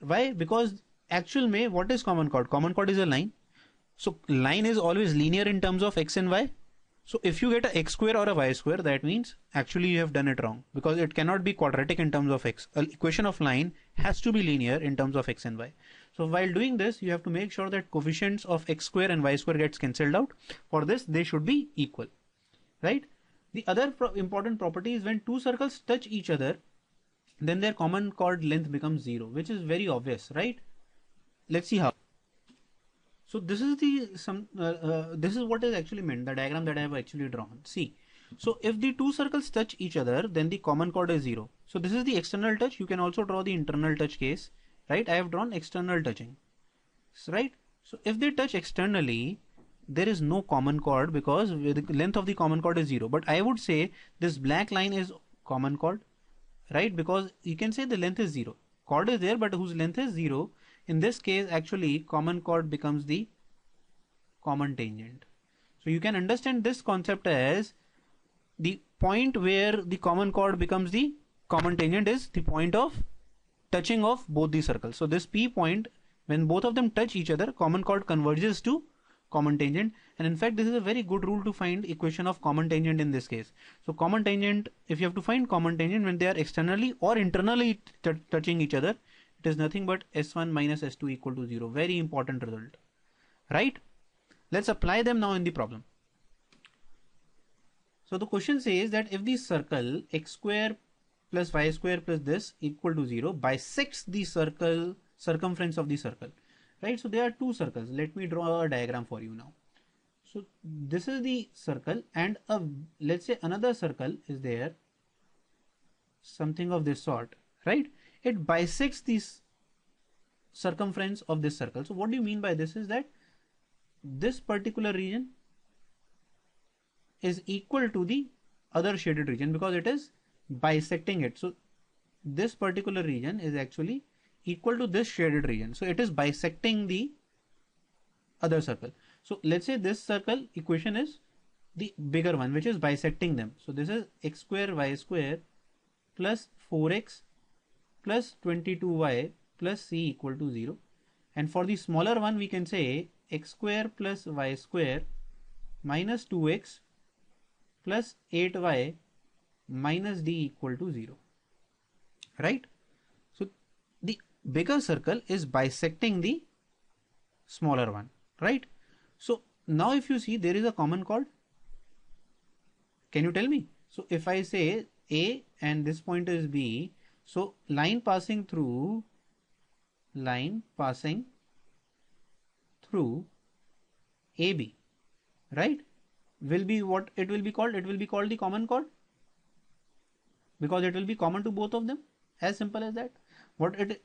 Why? Because actual में what is common chord? Common chord is a line. So line is always linear in terms of x and y. So if you get a x square or a y square, that means actually you have done it wrong, because it cannot be quadratic in terms of x. An equation of line has to be linear in terms of x and y. So while doing this, you have to make sure that coefficients of x square and y square gets cancelled out. For this, they should be equal, right? The other important property is when two circles touch each other, then their common chord length becomes 0, which is very obvious, right? Let's see how. So this is this is what is actually meant, the diagram that I have actually drawn. See, so if the two circles touch each other, then the common chord is 0. So this is the external touch. You can also draw the internal touch case, right? I have drawn external touching, right? So if they touch externally, there is no common chord because the length of the common chord is 0. But I would say this black line is common chord, right? Because you can say the length is 0. Chord is there, but whose length is 0. In this case, actually, common chord becomes the common tangent. So you can understand this concept as the point where the common chord becomes the common tangent is the point of touching of both the circles. So this P point, when both of them touch each other, common chord converges to common tangent. And in fact, this is a very good rule to find equation of common tangent in this case. So common tangent, if you have to find common tangent when they are externally or internally touching each other, it is nothing but S1 minus S2 equal to 0. Very important result, right? Let's apply them now in the problem. So the question says that if the circle x square plus y square plus this equal to 0 bisects the circumference of the circle, right? So there are two circles. Let me draw a diagram for you now. So this is the circle, and let's say another circle is there, something of this sort, right? It bisects this circumference of this circle. So what do you mean by this is that this particular region is equal to the other shaded region because it is bisecting it. So this particular region is actually equal to this shaded region. So it is bisecting the other circle. So let's say this circle equation is the bigger one, which is bisecting them. So this is x square y square plus 4x plus 22y plus c equal to 0. And for the smaller one, we can say x square plus y square minus 2x plus 8y minus d equal to 0, right? So the bigger circle is bisecting the smaller one, right? So now if you see, there is a common chord. Can you tell me? So if I say A and this point is B, so line passing through AB, right, will be what it will be called? It will be called the common chord because it will be common to both of them. As simple as that. What is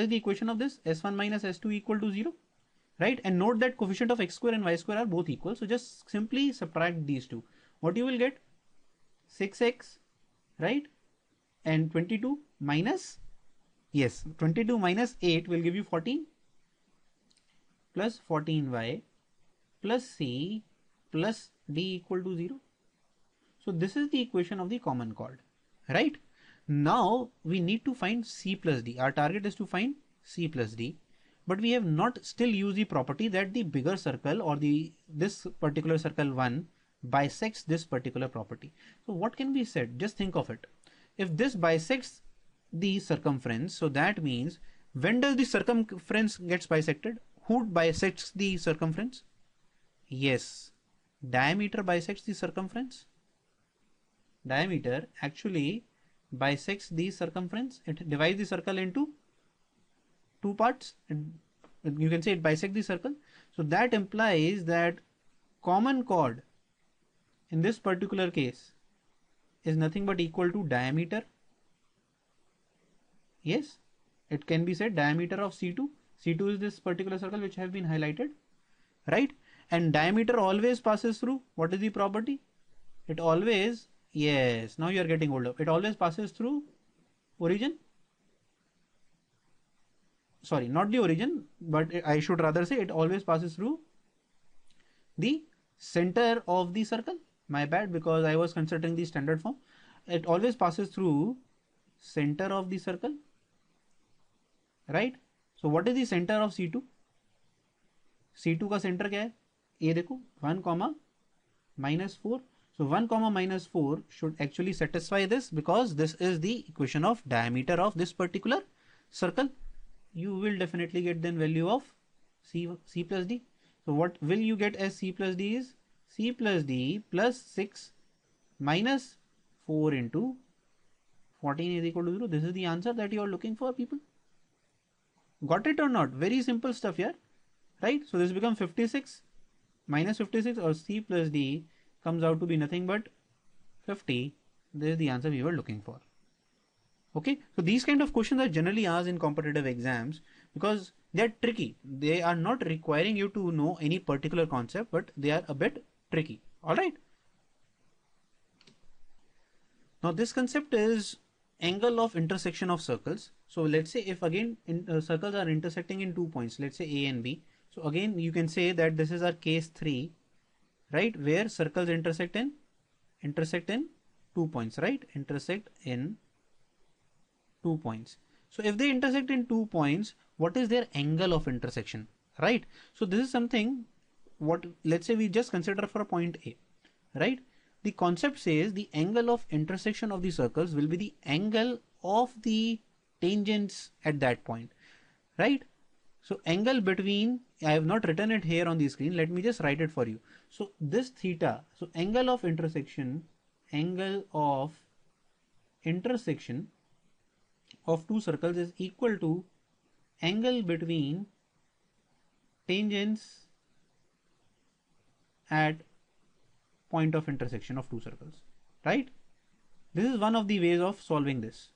the equation of this? S1 minus S2 equal to 0, right? And note that coefficient of x square and y square are both equal. So just simply subtract these two. What you will get? 6x, right? And 22 minus, yes, 22 minus 8 will give you 14 plus 14y plus c plus d equal to 0. So this is the equation of the common chord, right? Now we need to find c plus d. Our target is to find c plus d, but we have not still used the property that the bigger circle or this particular circle 1 bisects this particular property. So what can be said? Just think of it. If this bisects the circumference, so that means when does the circumference gets bisected? Who bisects the circumference? Yes, diameter bisects the circumference. Diameter actually bisects the circumference. It divides the circle into two parts. You can say it bisects the circle. So that implies that common chord in this particular case is nothing but equal to diameter. Yes, it can be said diameter of C2. C2 is this particular circle which have been highlighted, right? And diameter always passes through. What is the property? It always, yes, now you are getting hold of. It always passes through origin. Sorry, not the origin, but I should rather say it always passes through the center of the circle. My bad, because I was considering the standard form. It always passes through center of the circle, right? So what is the center of C2? C2 का center क्या है? ये देखो 1 comma minus 4. So 1 comma minus 4 should actually satisfy this because this is the equation of diameter of this particular circle. You will definitely get then value of C plus D. So what will you get as C plus D is C plus D plus 6 minus 4 into 14 is equal to 0. This is the answer that you are looking for, people. Got it or not? Very simple stuff here, right? So this becomes 56 minus 56, or C plus D comes out to be nothing but 50. This is the answer we were looking for. Okay, so these kind of questions are generally asked in competitive exams because they are tricky. They are not requiring you to know any particular concept, but they are a bit tricky. All right. Now this concept is angle of intersection of circles. So let's say if again circles are intersecting in 2 points, let's say A and B. So again you can say that this is our case 3, right, where circles intersect in 2 points, right? Intersect in 2 points. So if they intersect in 2 points, what is their angle of intersection, right? So this is something what, let's say we just consider for a point A, right? The concept says the angle of intersection of the circles will be the angle of the tangents at that point, right? So angle between, I have not written it here on the screen, let me just write it for you. So this theta, so angle of intersection of two circles is equal to angle between tangents at point of intersection of two circles, right? This is one of the ways of solving this,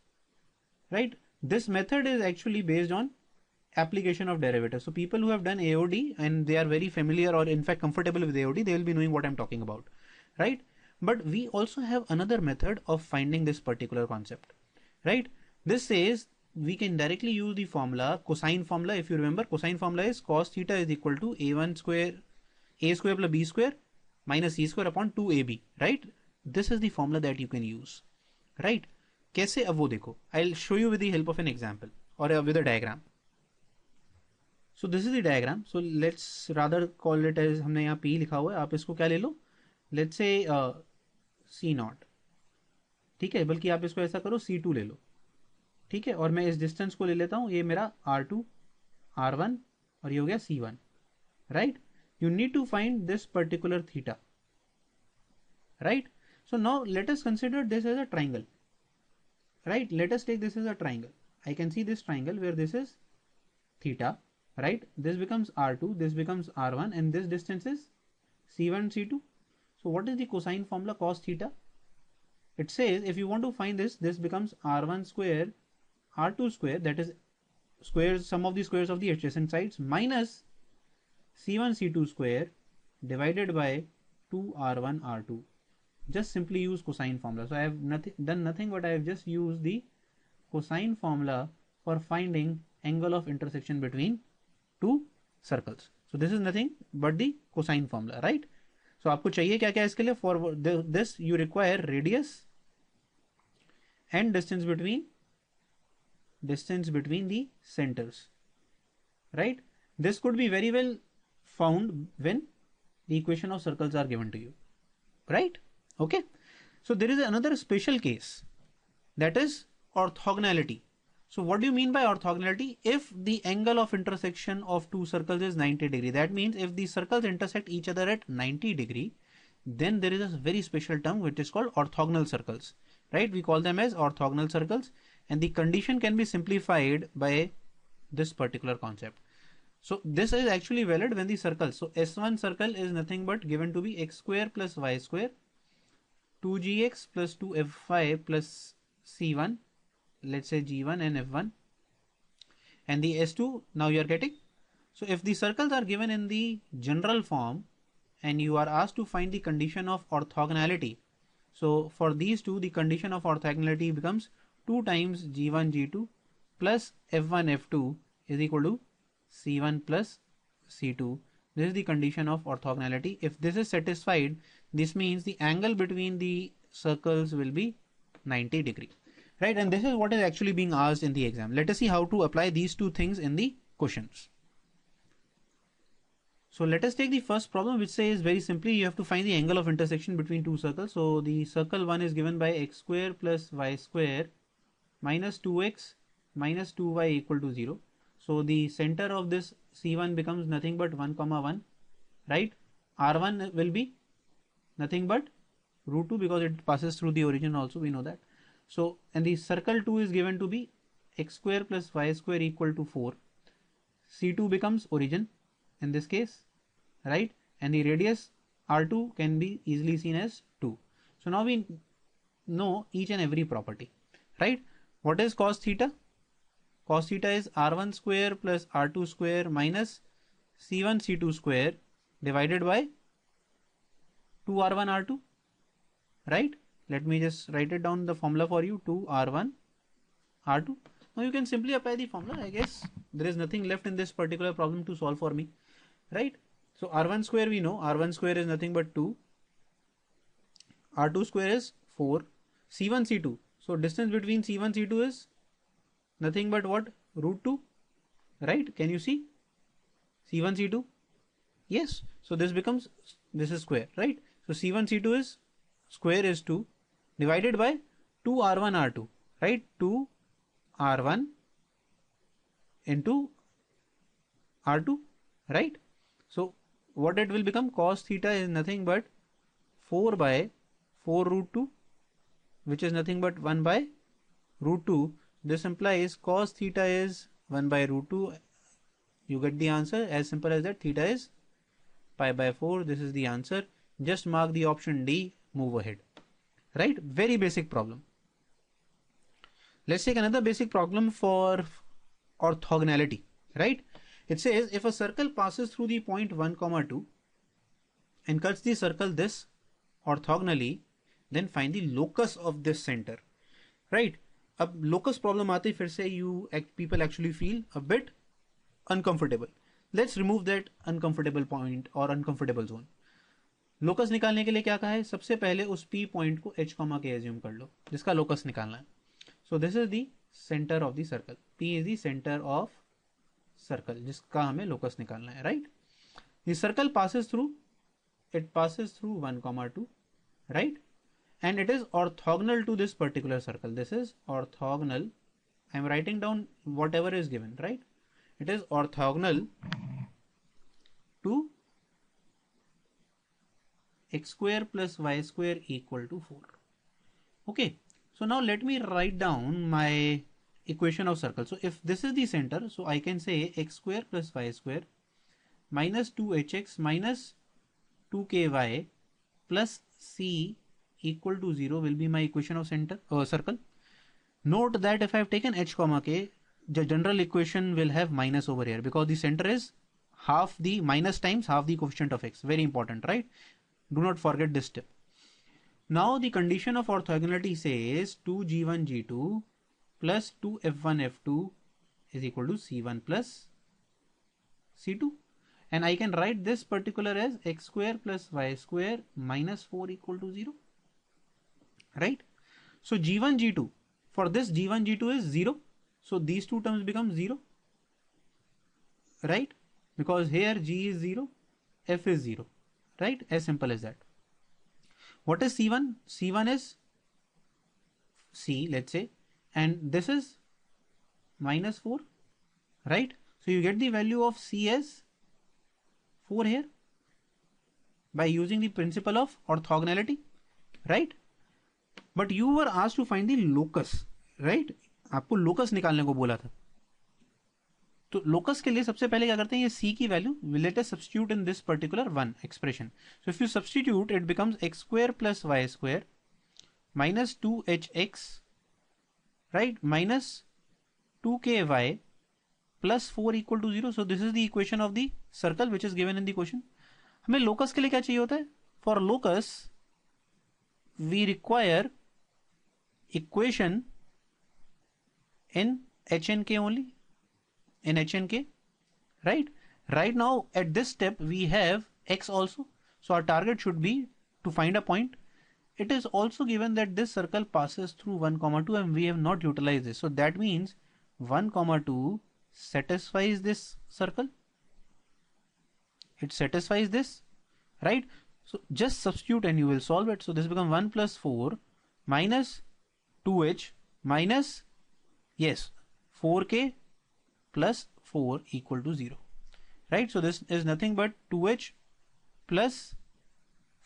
right? This method is actually based on application of derivatives. So people who have done AOD and they are very familiar or in fact comfortable with AOD, they will be knowing what I'm talking about, right? But we also have another method of finding this particular concept, right? This says we can directly use the formula, cosine formula. If you remember, cosine formula is cos theta is equal to a square plus b square minus c square upon 2ab, right? This is the formula that you can use, right? कैसे, अब वो देखो, I'll show you with the help of an example or with a diagram. So this is the diagram. So let's rather call it as, हमने यहाँ p लिखा हुआ है, आप इसको क्या ले लो, let's say c naught, ठीक है, बल्कि आप इसको ऐसा करो c2 ले लो, ठीक है, और मैं इस डिस्टेंस को ले लेता हूँ, ये मेरा r2 r1 और ये हो गया c1, right? You need to find this particular theta, right? So now let us consider this as a triangle, right? Let us take this as a triangle. I can see this triangle where this is theta, right? This becomes r2, this becomes r1, and this distance is c1, c2. So what is the cosine formula cos theta? It says if you want to find this, this becomes r1 square r2 square, that is squares, sum of the squares of the adjacent sides, minus c1 c2 square divided by 2r1 r2. Just simply use cosine formula. So I have done nothing but I have just used the cosine formula for finding angle of intersection between two circles. So this is nothing but the cosine formula, right? So आपको चाहिए क्या क्या इसके लिए? For this you require radius and distance between the centers, right? This could be very well found when the equation of circles are given to you, right? Okay, so there is another special case, that is orthogonality. So what do you mean by orthogonality? If the angle of intersection of two circles is 90 degree, that means if the circles intersect each other at 90 degree, then there is a very special term which is called orthogonal circles, right? We call them as orthogonal circles, and the condition can be simplified by this particular concept. So this is actually valid when the circle, so S1 circle is nothing but given to be x square plus y square, 2gx plus 2f5 plus c1, let's say g1 and f1, and the S2 now you are getting. So if the circles are given in the general form and you are asked to find the condition of orthogonality, so for these two the condition of orthogonality becomes 2 times g1 g2 plus f1 f2 is equal to c1 plus c2. This is the condition of orthogonality. If this is satisfied, this means the angle between the circles will be 90 degree, right? And this is what is actually being asked in the exam. Let us see how to apply these two things in the questions. So let us take the first problem, which says very simply you have to find the angle of intersection between two circles. So the circle 1 is given by x square plus y square minus 2x minus 2y equal to 0. So the center of this C1 becomes nothing but 1 comma 1, right? R1 will be nothing but root 2 because it passes through the origin also, we know that. So, and the circle 2 is given to be x square plus y square equal to 4. C2 becomes origin, in this case, right? And the radius R2 can be easily seen as 2. So now we know each and every property, right? What is cos theta? Cos theta is R1 square plus R2 square minus C1 C2 square divided by 2R1 R2, right? Let me just write it down, the formula for you, 2R1 R2. Now you can simply apply the formula. I guess there is nothing left in this particular problem to solve for me, right? So R1 square we know, R1 square is nothing but 2, R2 square is 4, C1 C2. So distance between C1 C2 is nothing but what? Root 2, right? Can you see? C1 C2? Yes. So this becomes, this is square, right? So C1 C2 is square is 2 divided by 2R1 R2, right? 2R1 into R2, right? So what it will become? Cos theta is nothing but 4 by 4 root 2, which is nothing but 1 by root 2. This implies cos theta is 1 by root 2. You get the answer, as simple as that. Theta is pi by 4. This is the answer. Just mark the option D, move ahead, right? Very basic problem. Let's take another basic problem for orthogonality, right? It says if a circle passes through the point 1, 2 and cuts the circle this orthogonally, then find the locus of this center, right? अब locus problem आते फिर से people actually feel a bit uncomfortable. Let's remove that uncomfortable point or uncomfortable zone. Locus निकालने के लिए क्या कहा है? सबसे पहले उस P पॉइंट को H, के एज्यूम कर लो जिसका लोकस निकालना है. So this is the centre of the circle. P is the centre of circle जिसका हमें लोकस निकालना है, right? The circle passes through, it passes through 1, 2, right? And it is orthogonal to this particular circle. This is orthogonal. I am writing down whatever is given, right? It is orthogonal to x square plus y square equal to 4. Okay, so now let me write down my equation of circle. So if this is the center, so I can say x square plus y square minus 2hx minus 2ky plus c equal to 0 will be my equation of center circle. Note that if I have taken h, k, the general equation will have minus over here because the center is half the minus times half the coefficient of x. Very important, right? Do not forget this step. Now the condition of orthogonality says 2g1 g2 plus 2f1 f2 is equal to c1 plus c2. And I can write this particular as x square plus y square minus 4 equal to 0. Right? So g1 g2, for this g1 g2 is 0. So these two terms become 0. Right? Because here g is 0, f is 0. Right? As simple as that. What is c1? c1 is c, let's say, and this is minus 4. Right? So you get the value of c as 4 here by using the principle of orthogonality, right? But you were asked to find the locus, right? आपको locus निकालने को बोला था. तो locus के लिए सबसे पहले क्या करते हैं? ये c की value let us substitute in this particular one expression. So if you substitute, it becomes x square plus y square minus 2hx, right, minus 2ky plus 4 equal to 0. So this is the equation of the circle which is given in the question. हमें locus के लिए क्या चाहिए होता है? For locus, we require equation in h and k only. In h and k, right? Right now at this step we have x also. So our target should be to find a point. It is also given that this circle passes through 1, 2 and we have not utilized this. So that means 1, 2 satisfies this circle. It satisfies this, right? So just substitute and you will solve it. So this becomes 1 plus 4 minus 2h minus, yes, 4k plus 4 equal to 0, right? So this is nothing but 2h plus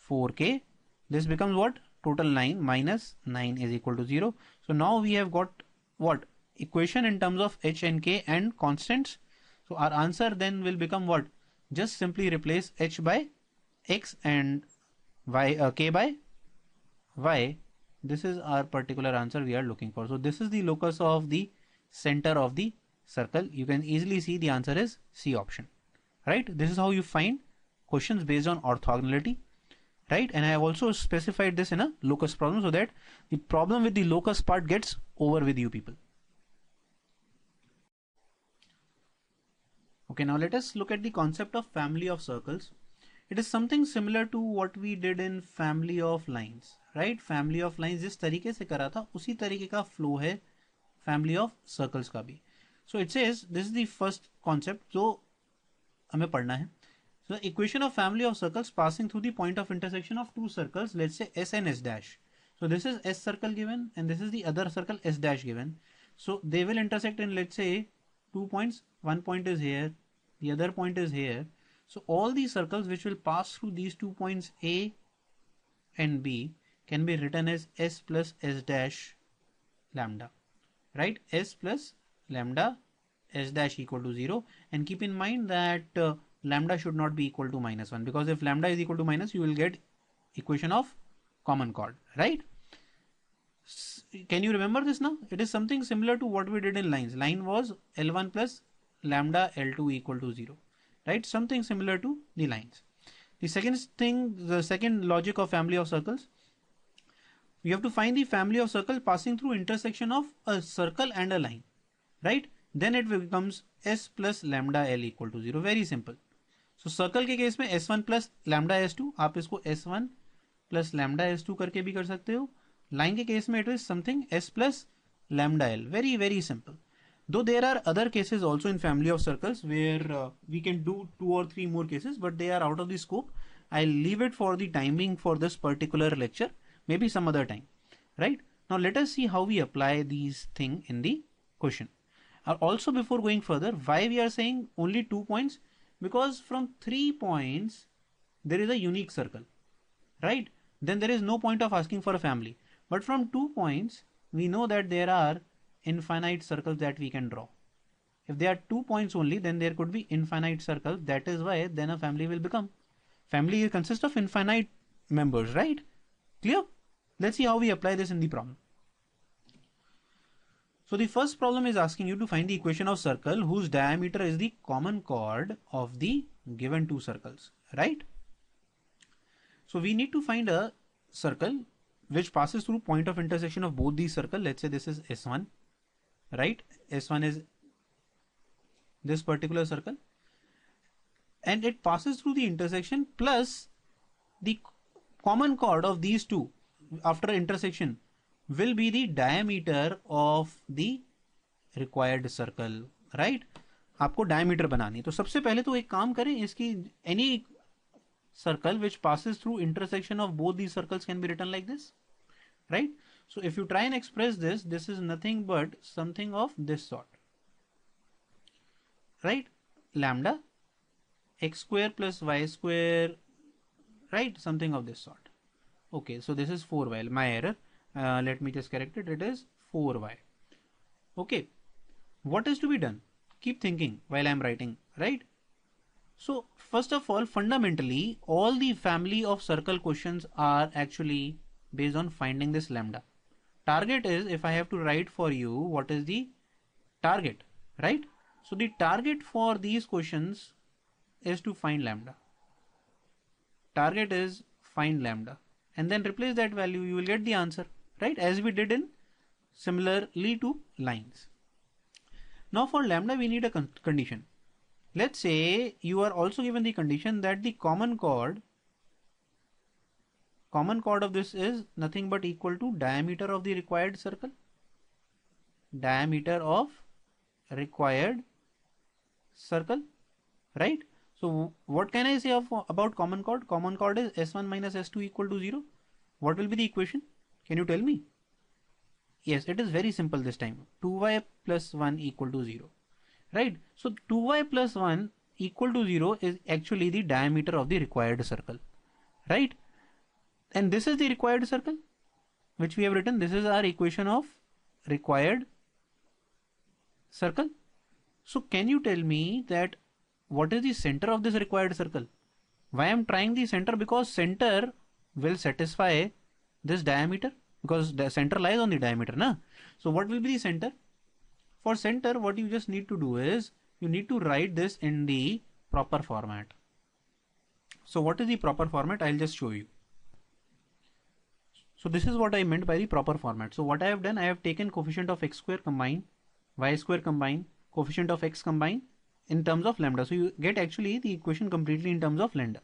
4k. This becomes what? Total 9 minus 9 is equal to 0. So now we have got what? Equation in terms of h and k and constants. So our answer then will become what? just simply replace h by x and y, k by y. This is our particular answer we are looking for. So this is the locus of the center of the circle. You can easily see the answer is C option, right? This is how you find questions based on orthogonality, right? And I have also specified this in a locus problem so that the problem with the locus part gets over with you people. Okay, now let us look at the concept of family of circles. It is something similar to what we did in family of lines, right? Family of lines जिस तरीके से करा था उसी तरीके का flow है family of circles का भी. So it says this is the first concept जो हमें पढ़ना है. So the equation of family of circles passing through the point of intersection of two circles, let's say S and S dash. So this is S circle given and this is the other circle S dash given. So they will intersect in, let's say, 2 points. One point is here, the other point is here. So all these circles which will pass through these 2 points A and B can be written as S plus S dash lambda, right? S plus lambda S dash equal to 0, and keep in mind that lambda should not be equal to -1, because if lambda is equal to minus, you will get equation of common chord, right? Can you remember this now? It is something similar to what we did in lines. Line was L1 plus lambda L2 equal to 0, right? Something similar to the lines. The second thing, the second logic of family of circles, we have to find the family of circle passing through intersection of a circle and a line, right? Then it becomes S plus lambda L equal to 0. Very simple. So circle के case में S1 plus lambda S2, आप इसको S1 plus lambda S2 करके भी कर सकते हो. Line के केस में it is something S plus lambda L. Very, very simple. Though there are other cases also in family of circles where we can do 2 or 3 more cases, but they are out of the scope. I'll leave it for the timing for this particular lecture, maybe some other time, right? Now let us see how we apply these things in the question. Also, before going further, why we are saying only 2 points? Because from 3 points, there is a unique circle, right? Then there is no point of asking for a family. But from 2 points, we know that there are infinite circles that we can draw. If there are 2 points only, then there could be infinite circles. That is why then a family will become. Family consists of infinite members, right? Clear? Let's see how we apply this in the problem. So the first problem is asking you to find the equation of circle whose diameter is the common chord of the given two circles, right? So we need to find a circle which passes through point of intersection of both these circles. Let's say this is S1, right? S1 is this particular circle, and it passes through the intersection plus the common chord of these two after intersection will be the diameter of the required circle, right? आपको diameter बनानी, तो सबसे पहले तो एक काम करें, इसकी any circle which passes through intersection of both these circles can be written like this, right? So if you try and express this, this is nothing but something of this sort, right? Lambda x square plus y square, right? Something of this sort. Okay, so this is 4y, my error. Let me just correct it. It is 4y. Okay, what is to be done? Keep thinking while I'm writing, right? So first of all, fundamentally, all the family of circle questions are actually based on finding this lambda. Target is, if I have to write for you, what is the target, right? So the target for these questions is to find lambda. Target is find lambda, and then replace that value, you will get the answer, right? As we did in similarly to lines. Now for lambda, we need a condition. Let's say you are also given the condition that the common chord of this is nothing but equal to diameter of the required circle. Diameter of required circle, right? So what can I say about common chord? Common chord is S1 minus S2 equal to 0. What will be the equation? Can you tell me? Yes, it is very simple this time. 2y plus 1 equal to 0. Right? So 2y plus 1 equal to 0 is actually the diameter of the required circle. Right? And this is the required circle which we have written. This is our equation of required circle. So can you tell me that what is the center of this required circle? Why I'm trying the center? Because center will satisfy this diameter, because the center lies on the diameter, na? So what will be the center? For center, what you just need to do is you need to write this in the proper format. So what is the proper format? I'll just show you. So this is what I meant by the proper format. So what I have done, I have taken coefficient of x square combined, y square combined, coefficient of x combined in terms of lambda. So you get actually the equation completely in terms of lambda.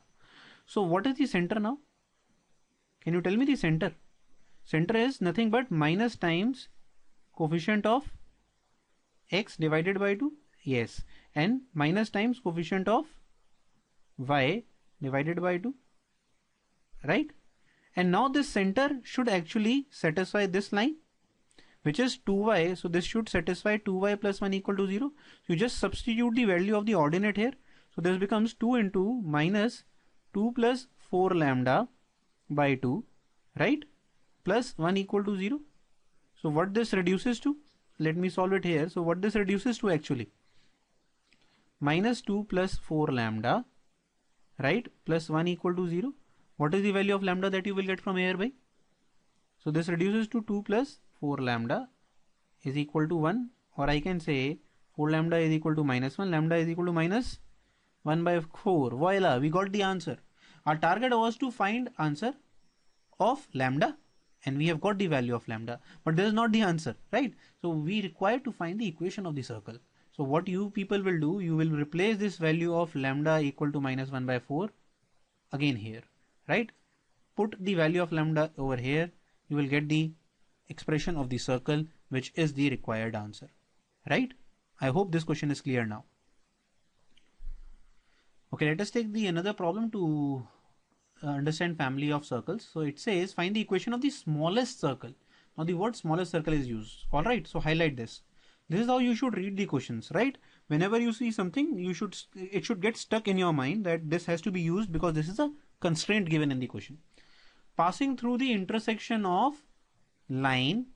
So what is the center now? Can you tell me the center? Center is nothing but minus times coefficient of x divided by 2. Yes. And minus times coefficient of y divided by 2. Right? And now this center should actually satisfy this line, which is 2y. So this should satisfy 2y plus 1 equal to 0. So you just substitute the value of the ordinate here. So this becomes 2 into minus 2 plus 4 lambda by 2, right? Plus 1 equal to 0. So what this reduces to? Let me solve it here. So what this reduces to actually? Minus 2 plus 4 lambda, right? Plus 1 equal to 0. What is the value of lambda that you will get from here by? So this reduces to 2 plus 4 lambda is equal to 1, or I can say 4 lambda is equal to minus 1, lambda is equal to minus 1 by 4. Voila, we got the answer. Our target was to find answer of lambda, and we have got the value of lambda, but this is not the answer, right? So we require to find the equation of the circle. So what you people will do, you will replace this value of lambda equal to minus 1 by 4 again here, right? Put the value of lambda over here, you will get the expression of the circle, which is the required answer, right? I hope this question is clear now. Okay, let us take the another problem to understand family of circles. So it says find the equation of the smallest circle. Now the word smallest circle is used. All right, so highlight this. This is how you should read the questions, right? Whenever you see something, it should get stuck in your mind that this has to be used because this is a constraint given in the question. Passing through the intersection of line,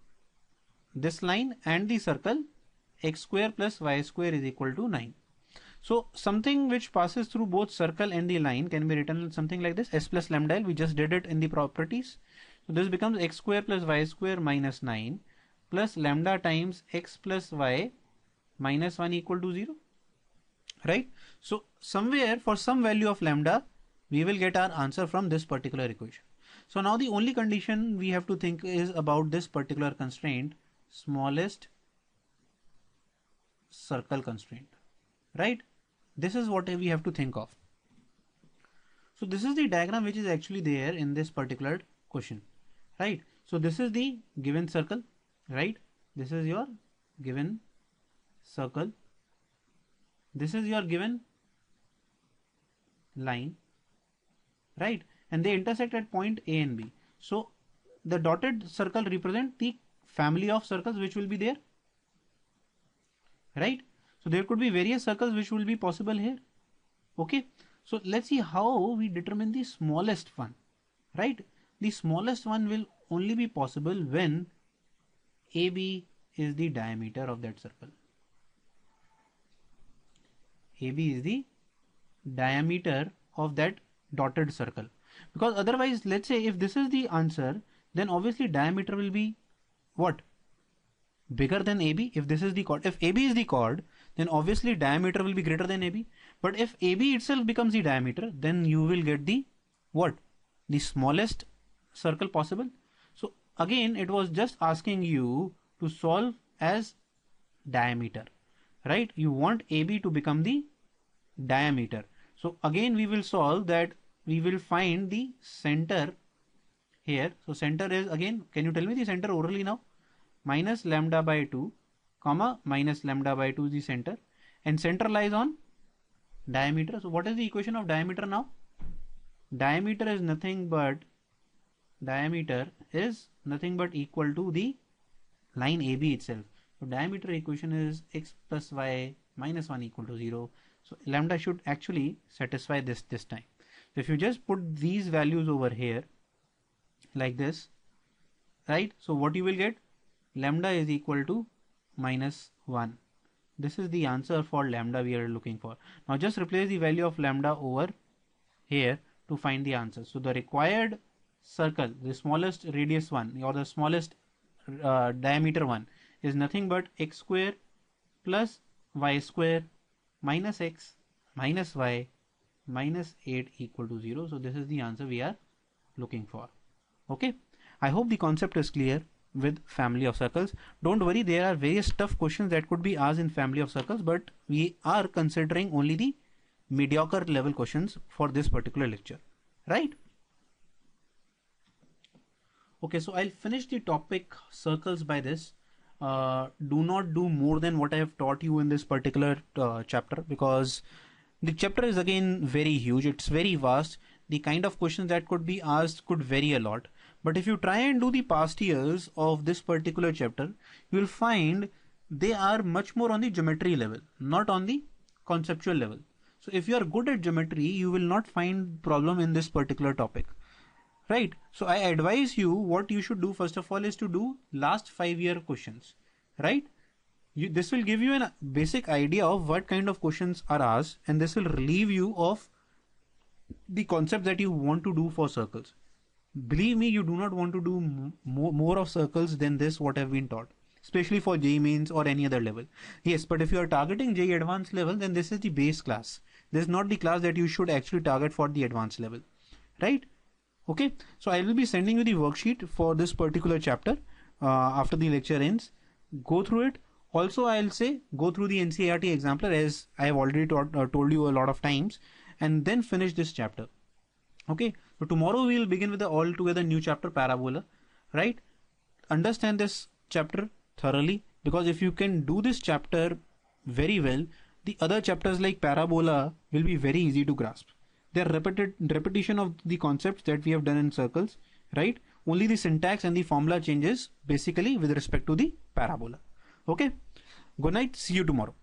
this line and the circle, x square plus y square is equal to 9. So something which passes through both circle and the line can be written something like this, s plus lambda L. We just did it in the properties. So this becomes x square plus y square minus 9 plus lambda times x plus y minus 1 equal to 0, right? So somewhere for some value of lambda, we will get our answer from this particular equation. So now the only condition we have to think is about this particular constraint, smallest circle constraint, right? This is what we have to think of. So this is the diagram which is actually there in this particular question, right? So this is the given circle, right? This is your given circle. This is your given line, right? And they intersect at point A and B. So the dotted circle represent the family of circles which will be there, right? So there could be various circles which will be possible here. Okay. So let's see how we determine the smallest one, right? The smallest one will only be possible when AB is the diameter of that circle. AB is the diameter of that dotted circle. Because otherwise, let's say if this is the answer, then obviously diameter will be what? Bigger than AB. If this is the chord, if AB is the chord, then obviously diameter will be greater than AB. But if AB itself becomes the diameter, then you will get the what? The smallest circle possible. So again, it was just asking you to solve as diameter, right? You want AB to become the diameter. So again, we will solve that. We will find the center here. So center is, again, can you tell me the center orally now? Minus lambda by 2, comma, minus lambda by 2 is the center. And center lies on diameter. So what is the equation of diameter now? Diameter is nothing but equal to the line AB itself. So diameter equation is x plus y minus 1 equal to 0. So lambda should actually satisfy this time. So if you just put these values over here like this, right? So what you will get? Lambda is equal to minus 1, This is the answer for lambda we are looking for. Now just replace the value of lambda over here to find the answer. So the required circle, the smallest radius one or the smallest diameter one, is nothing but x square plus y square minus x minus y minus 8 equal to 0. So this is the answer we are looking for. Okay, I hope the concept is clear with family of circles. Don't worry, there are various tough questions that could be asked in family of circles, but we are considering only the mediocre level questions for this particular lecture, right? Okay, so I'll finish the topic circles by this. Do not do more than what I have taught you in this particular chapter, because the chapter is again very huge. It's very vast. The kind of questions that could be asked could vary a lot. But if you try and do the past years of this particular chapter, you will find they are much more on the geometry level, not on the conceptual level. So if you are good at geometry, you will not find problem in this particular topic, right? So I advise you, what you should do first of all is to do last 5-year questions, right? This will give you a basic idea of what kind of questions are asked, and this will relieve you of the concept that you want to do for circles. Believe me, you do not want to do more of circles than this what have been taught, especially for JEE Mains or any other level. Yes, but if you are targeting JEE advanced level, then this is the base class. This is not the class that you should actually target for the advanced level, right? Okay, so I will be sending you the worksheet for this particular chapter after the lecture ends. Go through it. Also, I'll say go through the NCERT exemplar, as I have already told you a lot of times, and then finish this chapter. Okay, so tomorrow we will begin with the altogether new chapter, parabola, right? Understand this chapter thoroughly, because if you can do this chapter very well, the other chapters like parabola will be very easy to grasp. They are repetition of the concepts that we have done in circles, right? Only the syntax and the formula changes basically with respect to the parabola. Okay, good night, see you tomorrow.